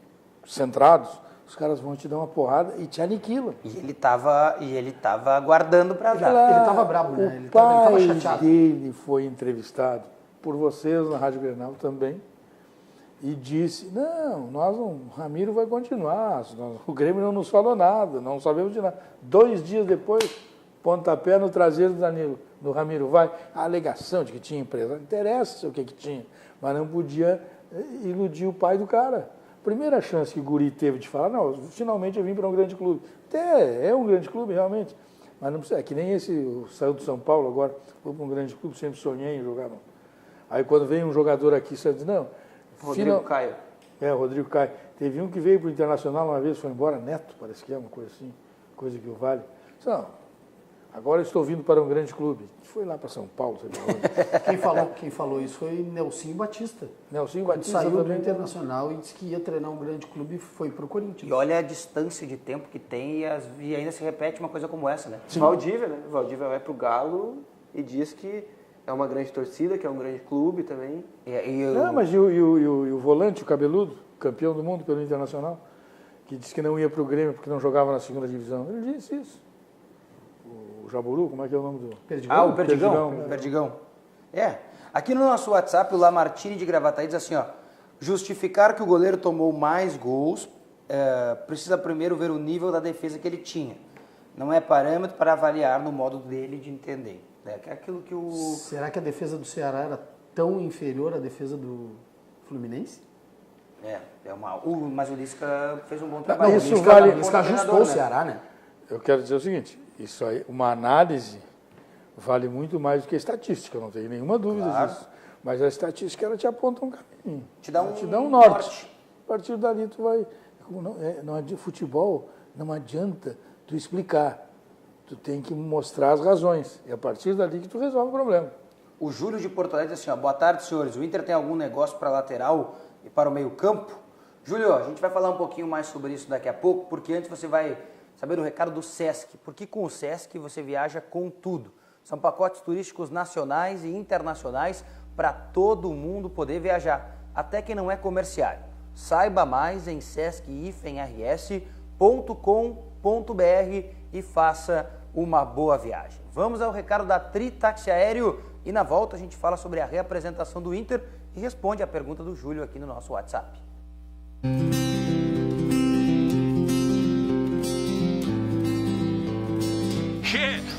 centrados, os caras vão te dar uma porrada e te aniquilam. E ele tava aguardando para dar. Ele estava bravo, né? Ele tava chateado. Dele foi entrevistado por vocês na Rádio Grenal também e disse, o Ramiro vai continuar, o Grêmio não nos falou nada, não sabemos de nada. 2 dias depois, pontapé no traseiro do Danilo, do Ramiro vai, a alegação de que tinha empresa, não interessa o que tinha, mas não podia iludir o pai do cara. Primeira chance que o guri teve de falar, finalmente eu vim para um grande clube. Até é um grande clube, realmente, mas não precisa, é que nem esse, saiu do São Paulo agora, foi para um grande clube, sempre sonhei em jogar. Aí quando vem um jogador aqui, você diz, Rodrigo Caio. O Rodrigo Caio. Teve um que veio para o Internacional uma vez, foi embora, Neto, parece que é uma coisa assim, coisa que o vale. Agora estou vindo para um grande clube. Foi lá para São Paulo, sabe onde? Quem falou isso foi Nelsinho Batista. Nelsinho Quando Batista saiu do também. Internacional e disse que ia treinar um grande clube e foi pro Corinthians. E olha a distância de tempo que tem e ainda se repete uma coisa como essa, né? Valdívia, né? Valdívia vai pro Galo e diz que é uma grande torcida, que é um grande clube também. Não, mas e o volante, o cabeludo, campeão do mundo pelo Internacional, que disse que não ia para o Grêmio porque não jogava na segunda divisão. Ele disse isso. O Jaburu, como é que é o nome do... Perdigão? O Perdigão. Aqui no nosso WhatsApp, o Lamartine de Gravataí diz assim, ó, justificar que o goleiro tomou mais gols, precisa primeiro ver o nível da defesa que ele tinha. Não é parâmetro para avaliar no modo dele de entender. Que é aquilo que o... Será que a defesa do Ceará era tão inferior à defesa do Fluminense? Mas o Lisca fez um bom trabalho. Isso vale... O Lisca ajustou o Ceará, né? Eu quero dizer o seguinte, isso aí, uma análise vale muito mais do que estatística, não tenho nenhuma dúvida disso. Mas a estatística, ela te aponta um caminho. Te dá um norte. A partir dali tu vai... Futebol não adianta tu explicar. Tu tem que mostrar as razões. E a partir dali que tu resolve o problema. O Júlio de Porto Alegre diz assim, ó, boa tarde, senhores. O Inter tem algum negócio para lateral e para o meio campo? Júlio, a gente vai falar um pouquinho mais sobre isso daqui a pouco, porque antes você vai saber o recado do Sesc. Porque com o Sesc você viaja com tudo. São pacotes turísticos nacionais e internacionais para todo mundo poder viajar, até quem não é comerciário. Saiba mais em sesc-rs.com.br e faça uma boa viagem. Vamos ao recado da Tritaxi Aéreo e na volta a gente fala sobre a reapresentação do Inter e responde a pergunta do Júlio aqui no nosso WhatsApp.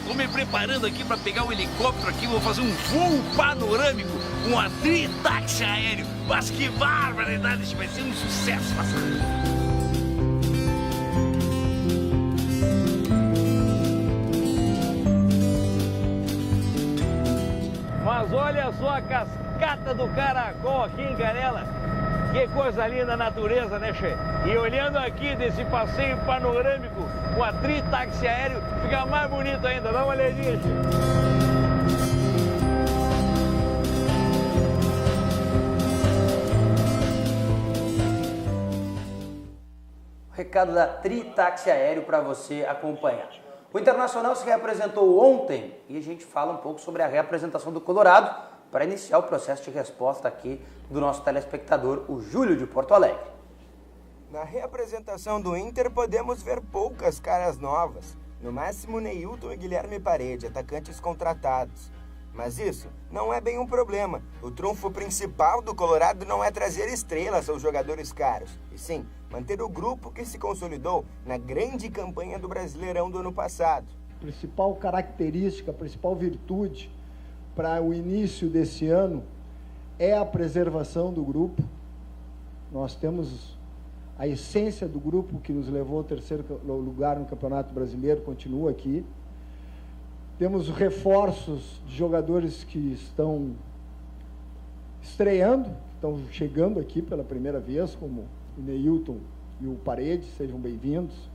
Tô me preparando aqui para pegar o helicóptero aqui, vou fazer um voo panorâmico com a Tritaxi Aéreo. Mas que barbaridade, isso vai ser um sucesso, Mas olha só a cascata do Caracol aqui em Canela. Que coisa linda a natureza, né, Che? E olhando aqui desse passeio panorâmico com a Tritaxi Aéreo, fica mais bonito ainda. Dá uma olhadinha, Che. Recado da Tritaxi Aéreo para você acompanhar. O Internacional se reapresentou ontem e a gente fala um pouco sobre a reapresentação do Colorado para iniciar o processo de resposta aqui do nosso telespectador, o Júlio de Porto Alegre. Na reapresentação do Inter podemos ver poucas caras novas, no máximo Neilton e Guilherme Parede, atacantes contratados. Mas isso não é bem um problema. O trunfo principal do Colorado não é trazer estrelas aos jogadores caros, e sim manter o grupo que se consolidou na grande campanha do Brasileirão do ano passado. A principal característica, a principal virtude para o início desse ano é a preservação do grupo. Nós temos a essência do grupo que nos levou ao terceiro lugar no Campeonato Brasileiro, continua aqui. Temos reforços de jogadores que estão estreando, estão chegando aqui pela primeira vez, como o Neilton e o Paredes, sejam bem-vindos.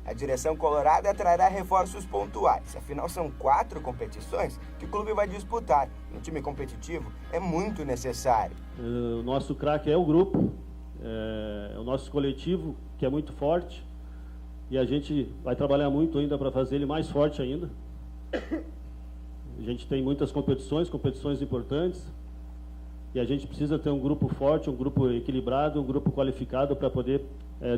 A direção colorada trará reforços pontuais, afinal são 4 competições que o clube vai disputar. Um time competitivo é muito necessário. O nosso craque é o grupo, é o nosso coletivo, que é muito forte, e a gente vai trabalhar muito ainda para fazer ele mais forte ainda. A gente tem muitas competições importantes, e a gente precisa ter um grupo forte, um grupo equilibrado, um grupo qualificado para poder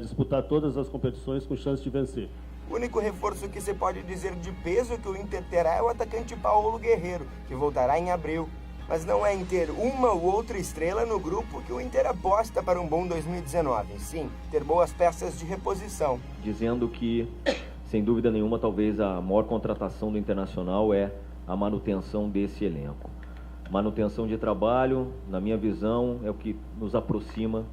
disputar todas as competições com chance de vencer. O único reforço que se pode dizer de peso que o Inter terá é o atacante Paulo Guerreiro, que voltará em abril. Mas não é em ter uma ou outra estrela no grupo que o Inter aposta para um bom 2019. Sim, ter boas peças de reposição. Dizendo que, sem dúvida nenhuma, talvez a maior contratação do Internacional é a manutenção desse elenco. Manutenção de trabalho, na minha visão, é o que nos aproxima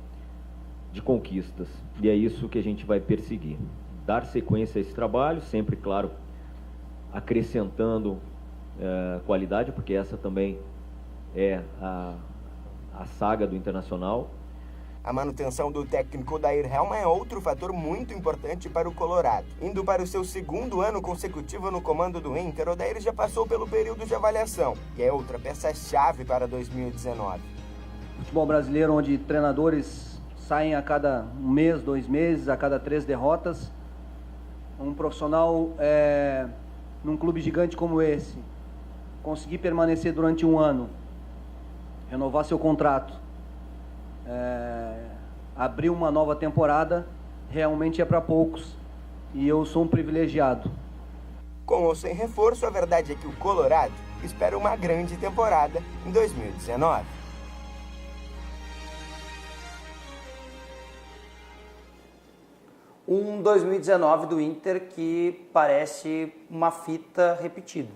de conquistas. E é isso que a gente vai perseguir. Dar sequência a esse trabalho, sempre, claro, acrescentando qualidade, porque essa também é a saga do Internacional. A manutenção do técnico Odair Hellmann é outro fator muito importante para o Colorado. Indo para o seu segundo ano consecutivo no comando do Inter, Odair já passou pelo período de avaliação e é outra peça-chave para 2019. Futebol brasileiro, onde treinadores saem a cada um mês, 2 meses, a cada 3 derrotas. Um profissional num clube gigante como esse, conseguir permanecer durante um ano, renovar seu contrato, abrir uma nova temporada, realmente é para poucos, e eu sou um privilegiado. Com ou sem reforço, a verdade é que o Colorado espera uma grande temporada em 2019. Um 2019 do Inter que parece uma fita repetida,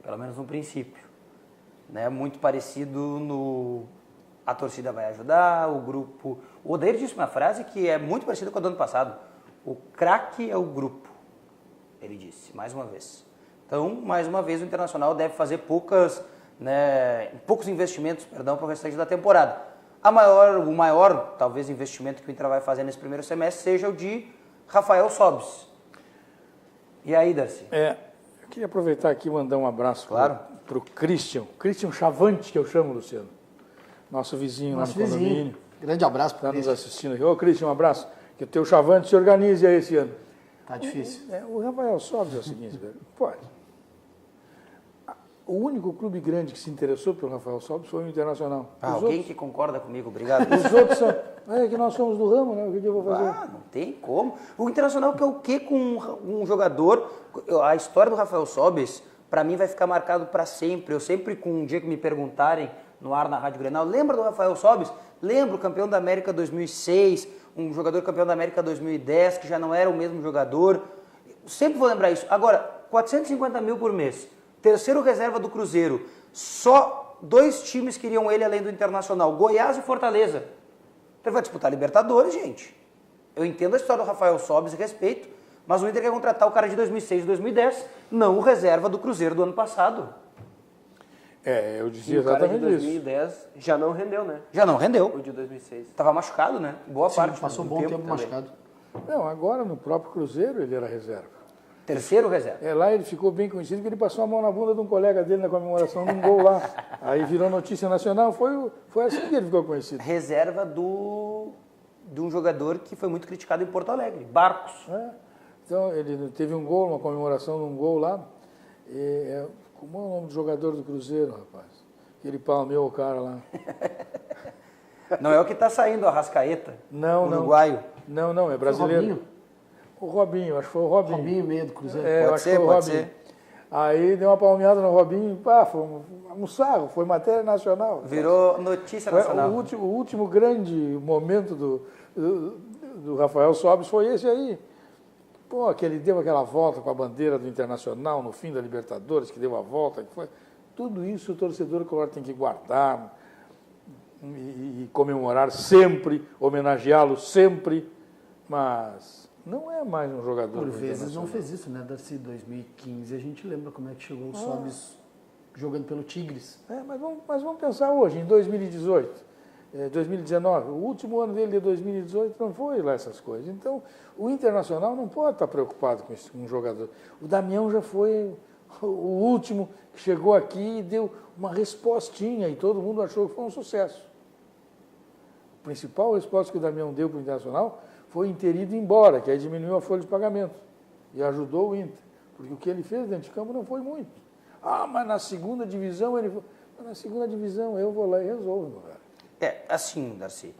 pelo menos no princípio, né? Muito parecido no a torcida vai ajudar, o grupo... O Odair disse uma frase que é muito parecida com a do ano passado. O craque é o grupo, ele disse, mais uma vez. Então, mais uma vez, o Internacional deve fazer poucos investimentos, para o restante da temporada. O maior, talvez, investimento que o Inter vai fazer nesse primeiro semestre seja o de Rafael Sobis. E aí, Darcy? Eu queria aproveitar aqui e mandar um abraço para o Christian Chavante, que eu chamo, Luciano. Nosso vizinho lá no condomínio. Grande abraço para ele. Está nos assistindo aqui. Ô, Christian, um abraço. Que o teu Chavante se organize aí esse ano. Tá difícil. O Rafael Sobis é o seguinte, velho. Pode. O único clube grande que se interessou pelo Rafael Sobis foi o Internacional. Alguém que concorda comigo, obrigado. Os outros são... É que nós somos do ramo, né? O que eu vou fazer? Não tem como. O Internacional quer o quê com um jogador? A história do Rafael Sobis, para mim, vai ficar marcado para sempre. Eu sempre, com um dia que me perguntarem no ar na Rádio Grenal, lembra do Rafael Sobis? Lembro, campeão da América 2006, um jogador campeão da América 2010, que já não era o mesmo jogador. Sempre vou lembrar isso. Agora, 450 mil por mês. Terceiro reserva do Cruzeiro. Só 2 times queriam ele além do Internacional, Goiás e Fortaleza. Ele vai disputar Libertadores, gente. Eu entendo a história do Rafael Sobis e respeito, mas o Inter quer contratar o cara de 2006 e 2010, não o reserva do Cruzeiro do ano passado. Eu dizia exatamente isso. O cara de 2010 já não rendeu, né? Já não rendeu. O de 2006. Estava machucado, né? Boa parte. Passou um bom tempo machucado. Não, agora no próprio Cruzeiro ele era reserva. Terceiro reserva. Lá ele ficou bem conhecido porque ele passou a mão na bunda de um colega dele na comemoração de um gol lá. Aí virou notícia nacional, foi assim que ele ficou conhecido. Reserva de um jogador que foi muito criticado em Porto Alegre, Barcos. Então ele teve um gol, uma comemoração de um gol lá. Como é o nome do jogador do Cruzeiro, rapaz? Que ele palmeou o cara lá. Não é o que está saindo, a Arrascaeta? Não, uruguaio. Não, é brasileiro. O Robinho, acho que foi o Robinho. Robinho, meio do Cruzeiro. Pode ser. Aí deu uma palmeada no Robinho, foi um sarro, foi matéria nacional. Virou notícia nacional. O último grande momento do Rafael Sobis foi esse aí. Que ele deu aquela volta com a bandeira do Internacional no fim da Libertadores, que deu a volta. Tudo isso o torcedor colorado tem que guardar e comemorar sempre, homenageá-lo sempre, mas... Não é mais um jogador. Por vezes não fez isso, né? Darcy, 2015 a gente lembra como é que chegou o Sobis jogando pelo Tigres. Mas vamos pensar hoje, em 2018, 2019, o último ano dele de 2018 não foi lá essas coisas. Então, o Internacional não pode estar preocupado com um jogador. O Damião já foi o último que chegou aqui e deu uma respostinha e todo mundo achou que foi um sucesso. A principal resposta que o Damião deu para o Internacional foi ter ido embora, que aí diminuiu a folha de pagamento e ajudou o Inter. Porque o que ele fez dentro de campo não foi muito. Mas na segunda divisão ele foi... Na segunda divisão eu vou lá e resolvo, meu cara. Assim, Darcy,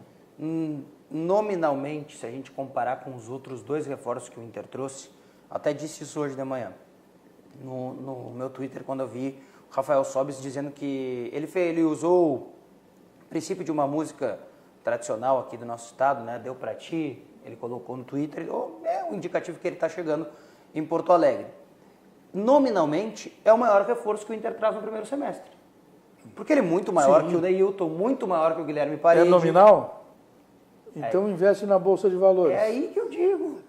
nominalmente, se a gente comparar com os outros 2 reforços que o Inter trouxe, até disse isso hoje de manhã, no meu Twitter, quando eu vi o Rafael Sobis dizendo que ele usou o princípio de uma música tradicional aqui do nosso estado, né? Deu pra ti, ele colocou no Twitter, é um indicativo que ele está chegando em Porto Alegre. Nominalmente, é o maior reforço que o Inter traz no primeiro semestre. Porque ele é muito maior que o Neilton, muito maior que o Guilherme Parede. É nominal? Então investe na Bolsa de Valores. É aí que eu digo.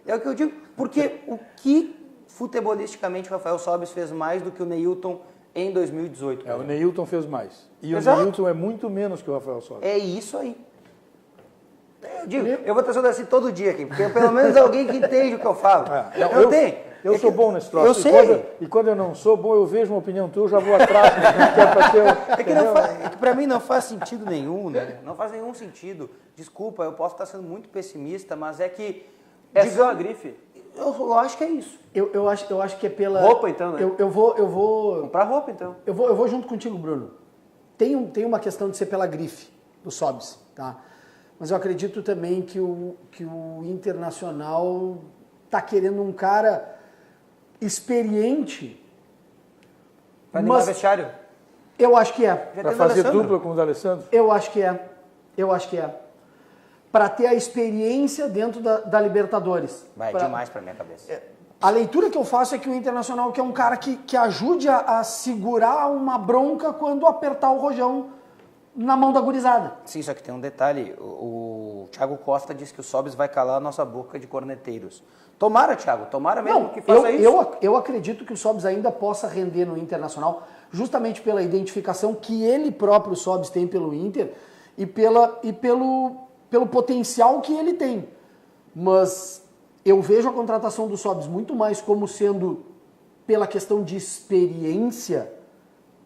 É o que eu digo. Porque o que futebolisticamente o Rafael Sobis fez mais do que o Neilton em 2018? O Neilton fez mais. E Exato. O Neilton é muito menos que o Rafael Sobis. É isso aí. Digo, eu vou trazer o Darcy todo dia aqui, porque pelo menos alguém que entende o que eu falo. Eu tenho. Eu sou bom nesse troço. Eu sei. E quando eu não sou bom, eu vejo uma opinião tua, eu já vou atrás. É que pra mim não faz sentido nenhum, né? Não faz nenhum sentido. Desculpa, eu posso estar sendo muito pessimista, mas é que... É só a grife. Eu acho que é isso. Eu acho que é pela... Roupa, então, né? Eu vou... Comprar roupa, então. Eu vou junto contigo, Bruno. Tem uma questão de ser pela grife do Sobs, tá? Mas eu acredito também que o Internacional tá querendo um cara experiente. Vai animar o vestiário? Eu acho que é. Para fazer dupla com o D'Alessandro? Eu acho que é. Para ter a experiência dentro da Libertadores. Vai demais para minha cabeça. A leitura que eu faço é que o Internacional quer um cara que ajude a segurar uma bronca quando apertar o rojão na mão da gurizada. Sim, só que tem um detalhe. O Thiago Costa disse que o Sobs vai calar a nossa boca de corneteiros. Tomara, Thiago, tomara mesmo que faça isso. Eu acredito que o Sobs ainda possa render no Internacional, justamente pela identificação que ele próprio, o Sobs, tem pelo Inter e pelo potencial que ele tem. Mas eu vejo a contratação do Sobs muito mais como sendo pela questão de experiência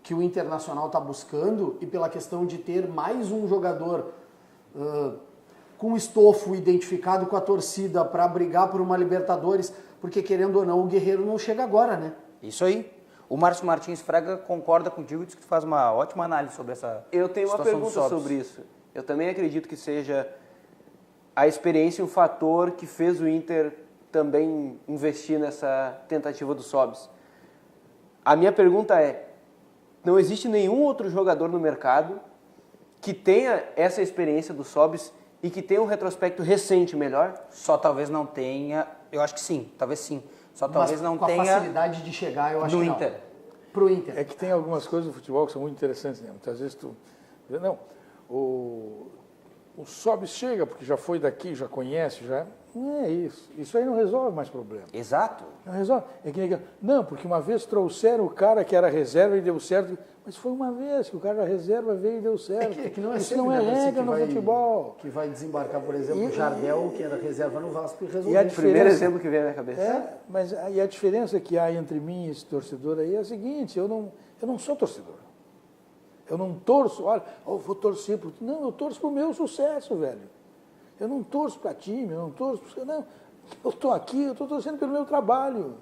que o Internacional está buscando e pela questão de ter mais um jogador com estofo identificado com a torcida para brigar por uma Libertadores, porque querendo ou não, o Guerreiro não chega agora, né? Isso aí. O Márcio Martins Fraga concorda contigo e diz que tu faz uma ótima análise sobre essa Eu tenho uma pergunta sobre isso. Eu também acredito que seja a experiência um fator que fez o Inter também investir nessa tentativa do Sobs. A minha pergunta é, não existe nenhum outro jogador no mercado que tenha essa experiência do Sobs e que tenha um retrospecto recente melhor? Só talvez não tenha, eu acho que sim, talvez sim. Só talvez não tenha... com a facilidade de chegar, eu acho no que Inter. não. Pro Inter. É que tem algumas coisas no futebol que são muito interessantes, né? Muitas vezes o Sobs chega porque já foi daqui, já conhece, já... Não é isso. Isso aí não resolve mais problema. Exato. Não resolve. É que não, porque uma vez trouxeram o cara que era reserva e deu certo. Mas foi uma vez que o cara da reserva veio e deu certo. É que não é isso não é regra no futebol. Que vai desembarcar, por exemplo, o Jardel, que era reserva no Vasco, e resolveu. E a primeiro exemplo que vem na minha cabeça. Mas e a diferença que há entre mim e esse torcedor aí é a seguinte, eu não sou torcedor. Eu não torço, olha, vou torcer pro... Não, eu torço pro meu sucesso, velho. Eu não torço para time, eu não torço para... Não, eu estou aqui, eu estou torcendo pelo meu trabalho.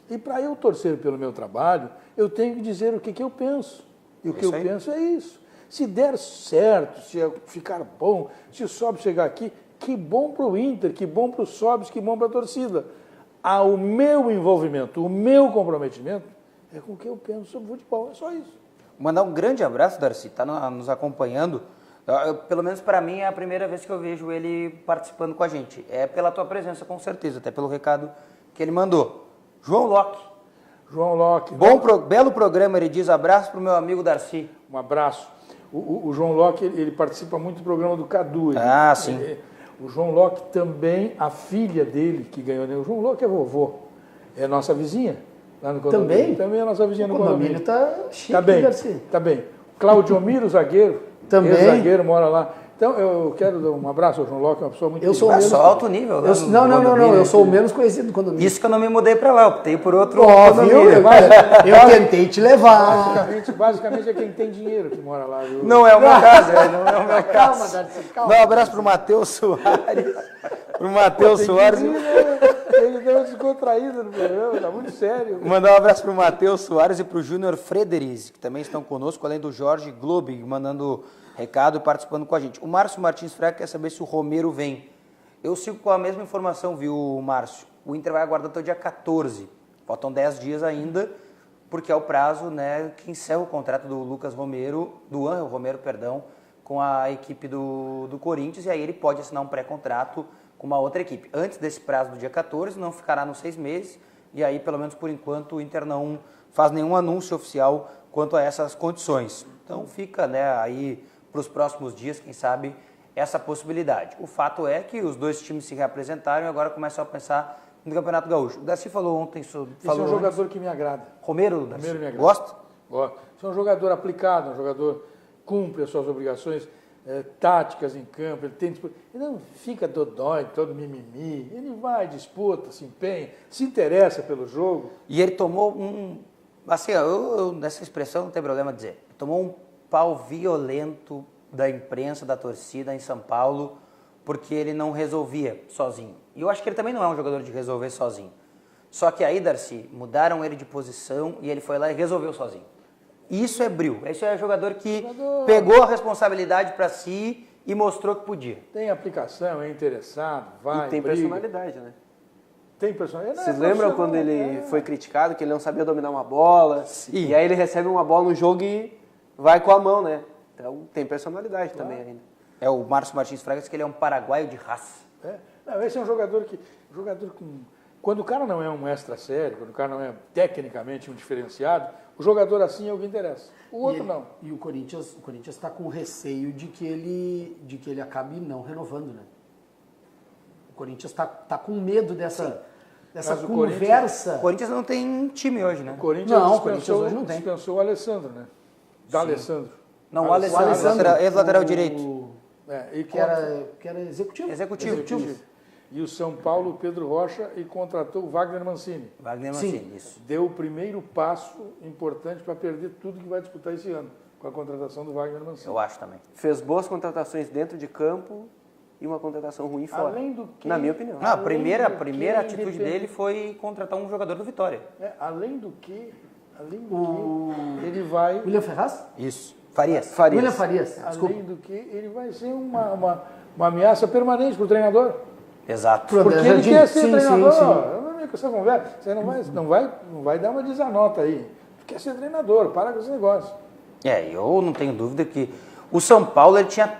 E para eu torcer pelo meu trabalho, eu tenho que dizer o que eu penso. E o que eu penso é isso. Se der certo, se ficar bom, se o Sobs chegar aqui, que bom para o Inter, que bom para o Sobs, que bom para a torcida. O meu envolvimento, o meu comprometimento é com o que eu penso sobre futebol, é só isso. Mandar um grande abraço, Darcy, está nos acompanhando. Pelo menos para mim é a primeira vez que eu vejo ele participando com a gente. É pela tua presença, com certeza, até pelo recado que ele mandou. João Locke. João Locke. Belo programa, ele diz. Abraço para o meu amigo Darcy. Um abraço. O João Locke, ele participa muito do programa do Cadu. Sim. O João Locke também, a filha dele que ganhou. O João Locke é vovô. É nossa vizinha lá no condomínio. Também? Também é nossa vizinha no condomínio. O condomínio está chique, tá bem, Darcy. Tá bem. Claudio Miro, zagueiro. Também. Ex-zagueiro, mora lá. Então, eu quero dar um abraço ao João Locke, uma pessoa muito... Eu sou menos... só alto nível. Não, eu sou o menos conhecido do condomínio. Isso que eu não me mudei para lá, eu optei por outro condomínio. Eu tentei te levar. Basicamente é quem tem dinheiro que mora lá. Viu? Não é o meu caso, não é o meu caso. Calma, Darcy, calma. Dá um abraço pro Matheus Soares. Pro Matheus Soares. Ele deu descontraído no programa, tá muito sério. Mandar um abraço pro Matheus Soares e pro Júnior Frederis, que também estão conosco, além do Jorge Globe, mandando recado e participando com a gente. O Márcio Martins Fraga quer saber se o Romero vem. Eu sigo com a mesma informação, viu, Márcio? O Inter vai aguardar até o dia 14. Faltam 10 dias ainda, porque é o prazo, né, que encerra o contrato do Lucas Romero, do Ángel Romero, perdão, com a equipe do Corinthians, e aí ele pode assinar um pré-contrato com uma outra equipe. Antes desse prazo do dia 14, não ficará nos 6 meses, e aí, pelo menos por enquanto, o Inter não faz nenhum anúncio oficial quanto a essas condições. Então fica, né, aí para os próximos dias, quem sabe, essa possibilidade. O fato é que os dois times se reapresentaram e agora começam a pensar no Campeonato Gaúcho. O Darcy falou ontem sobre... Esse é um jogador que me agrada. Romero, Darcy? Me agrada. Gosta? Gosto. Esse é um jogador aplicado, um jogador que cumpre as suas obrigações. táticas em campo, ele não fica dodói, todo mimimi, ele vai, disputa, se empenha, se interessa pelo jogo. E ele tomou assim, eu nessa expressão não tem problema dizer, tomou um pau violento da imprensa, da torcida em São Paulo, porque ele não resolvia sozinho. E eu acho que ele também não é um jogador de resolver sozinho. Só que aí, Darcy, mudaram ele de posição e ele foi lá e resolveu sozinho. Isso é brio. Esse é o jogador que pegou a responsabilidade para si e mostrou que podia. Tem aplicação, é interessado, vai, e tem briga. Personalidade, né? Tem personalidade. Vocês lembram quando ele foi criticado, que ele não sabia dominar uma bola? Sim. E aí ele recebe uma bola no jogo e vai com a mão, né? Então tem personalidade também ainda. É o Márcio Martins Fraga, que ele é um paraguaio de raça. Não, esse é um jogador quando o cara não é um extra sério, quando o cara não é tecnicamente um diferenciado, o jogador assim é o que interessa. O outro não. E o Corinthians está com receio de que ele acabe não renovando, né? O Corinthians está com medo dessa conversa. O Corinthians não tem time hoje, né? O Corinthians hoje não tem. dispensou o Alessandro, né? Alessandro. Não, o Alessandro, ex-lateral direito. Que era executivo. Executivo. E o São Paulo, o Pedro Rocha, e contratou o Wagner Mancini. Wagner Mancini, isso. Deu o primeiro passo importante para perder tudo que vai disputar esse ano, com a contratação do Wagner Mancini. Eu acho também. Fez boas contratações dentro de campo e uma contratação ruim fora. Além do que, na minha opinião. Não, a primeira atitude dele foi contratar um jogador do Vitória. Além do que ele vai... William Ferraz? Isso. Farias. William Farias. Além do que ele vai ser uma ameaça permanente para o treinador. Exato. Porque ele quer ser treinador. Não vem com essa conversa. Você não vai dar uma desanota aí. Tu quer ser treinador, para com esse negócio. Eu não tenho dúvida que o São Paulo ele tinha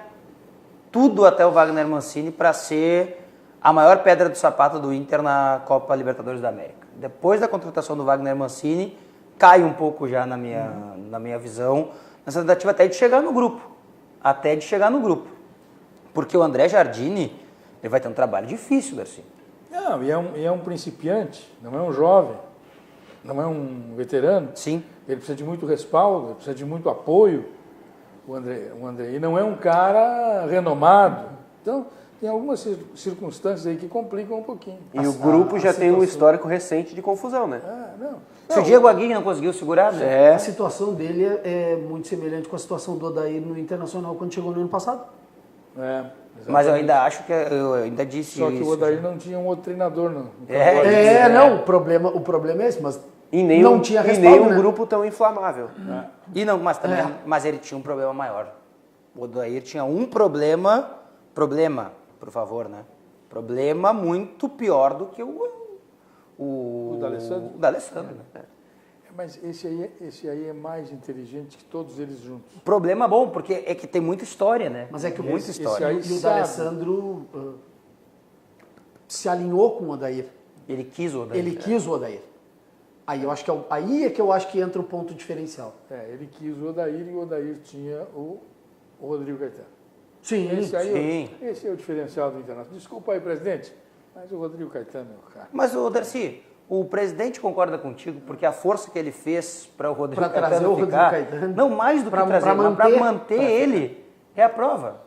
tudo até o Wagner Mancini para ser a maior pedra do sapato do Inter na Copa Libertadores da América. Depois da contratação do Wagner Mancini, cai um pouco já na minha visão, nessa tentativa até de chegar no grupo. Porque o André Jardini, ele vai ter um trabalho difícil, Darcy. Não, e é um principiante, não é um jovem, não é um veterano. Sim. Ele precisa de muito respaldo, ele precisa de muito apoio, o André. E não é um cara renomado. Então, tem algumas circunstâncias aí que complicam um pouquinho. E o grupo já tem um histórico recente de confusão, né? Se o Diego Aguirre não conseguiu segurar, né? A situação dele é muito semelhante com a situação do Odair no Internacional quando chegou no ano passado. Mas eu ainda acho que eu ainda disse Só que isso. O Odair não tinha um outro treinador, não. Não, o problema é esse, mas não tinha respaldo, nem um né? grupo tão inflamável. Mas ele tinha um problema maior. O Odair tinha um problema, por favor, né? Problema muito pior do que o D'Alessandro? O D'Alessandro, né? Mas esse aí é mais inteligente que todos eles juntos. Problema bom, porque é que tem muita história, né? Mas é que muita história. E o D'Alessandro se alinhou com o Odair. Ele quis o Odair. Aí é que eu acho que entra o ponto diferencial. Ele quis o Odair e o Odair tinha o Rodrigo Caetano. Sim. Esse é o diferencial do Internacional. Desculpa aí, presidente, mas o Rodrigo Caetano é o cara. Mas, Darcy, o presidente concorda contigo, porque a força que ele fez para o Rodrigo Caetano trazer o Rodrigo Caetano, não mais do que trazer, mas para manter ele, é a prova.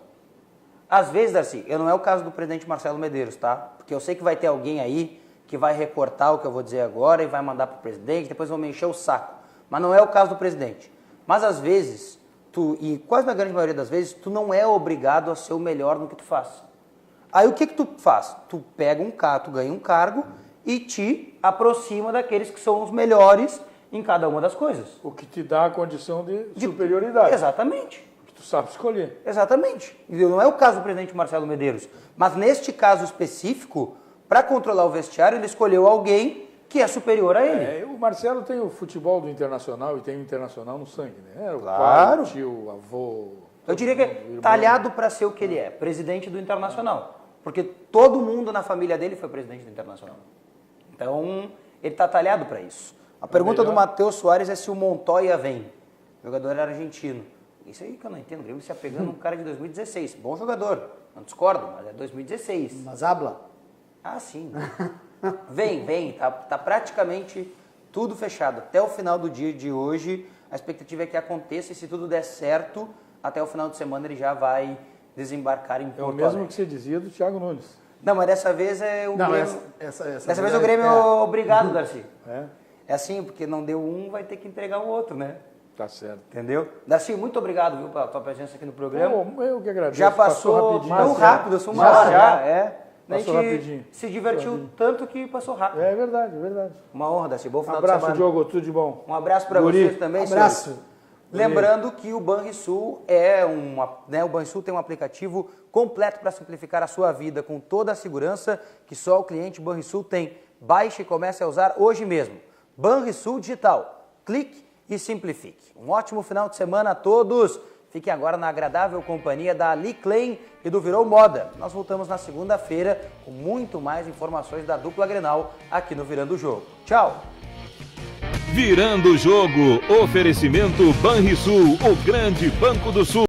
Às vezes, Darcy, não é o caso do presidente Marcelo Medeiros, tá? Porque eu sei que vai ter alguém aí que vai recortar o que eu vou dizer agora e vai mandar para o presidente, depois vão me encher o saco. Mas não é o caso do presidente. Mas às vezes, e quase na grande maioria das vezes, tu não é obrigado a ser o melhor no que tu faz. Aí o que tu faz? Tu pega tu ganha um cargo e te aproxima daqueles que são os melhores em cada uma das coisas. O que te dá a condição de superioridade. Exatamente. Que tu sabe escolher. Exatamente. Não é o caso do presidente Marcelo Medeiros. Mas neste caso específico, para controlar o vestiário, ele escolheu alguém que é superior a ele. O Marcelo tem o futebol do Internacional e tem o Internacional no sangue, né? O claro. Pai, o tio, o avô... Eu diria que é talhado para ser o que ele é, presidente do Internacional. Porque todo mundo na família dele foi presidente do Internacional. Então, ele está talhado para isso. A pergunta do Matheus Soares é se o Montoya vem. Jogador argentino. Isso aí que eu não entendo. O Grêmio se apegando um cara de 2016. Bom jogador. Não discordo, mas é 2016. Mas habla. Sim. Vem. Tá praticamente tudo fechado. Até o final do dia de hoje, a expectativa é que aconteça e se tudo der certo, até o final de semana ele já vai desembarcar em Porto Alegre. É o mesmo que você dizia do Thiago Nunes. Não, mas dessa vez é o Grêmio... Dessa vez o é Grêmio obrigado, Darcy. É? É assim, porque não deu um, vai ter que entregar o outro, né? Tá certo. Entendeu? Darcy, muito obrigado, viu, pela tua presença aqui no programa. Eu que agradeço. Já passou rapidinho. tão rápido, assim, uma hora já. A Passou gente rapidinho. se divertiu tanto que passou rápido. É verdade, é verdade. Uma honra, Darcy. Bom final Abraço, de semana. Diogo, tudo de bom. Um abraço para Guri. vocês também, Abraço. senhores. Lembrando que o Banrisul o Banrisul tem um aplicativo completo para simplificar a sua vida com toda a segurança que só o cliente Banrisul tem. Baixe e comece a usar hoje mesmo. Banrisul Digital. Clique e simplifique. Um ótimo final de semana a todos. Fiquem agora na agradável companhia da Ali Klein e do Virou Moda. Nós voltamos na segunda-feira com muito mais informações da dupla Grenal aqui no Virando o Jogo. Tchau! Virando o Jogo, oferecimento Banrisul, o grande banco do Sul.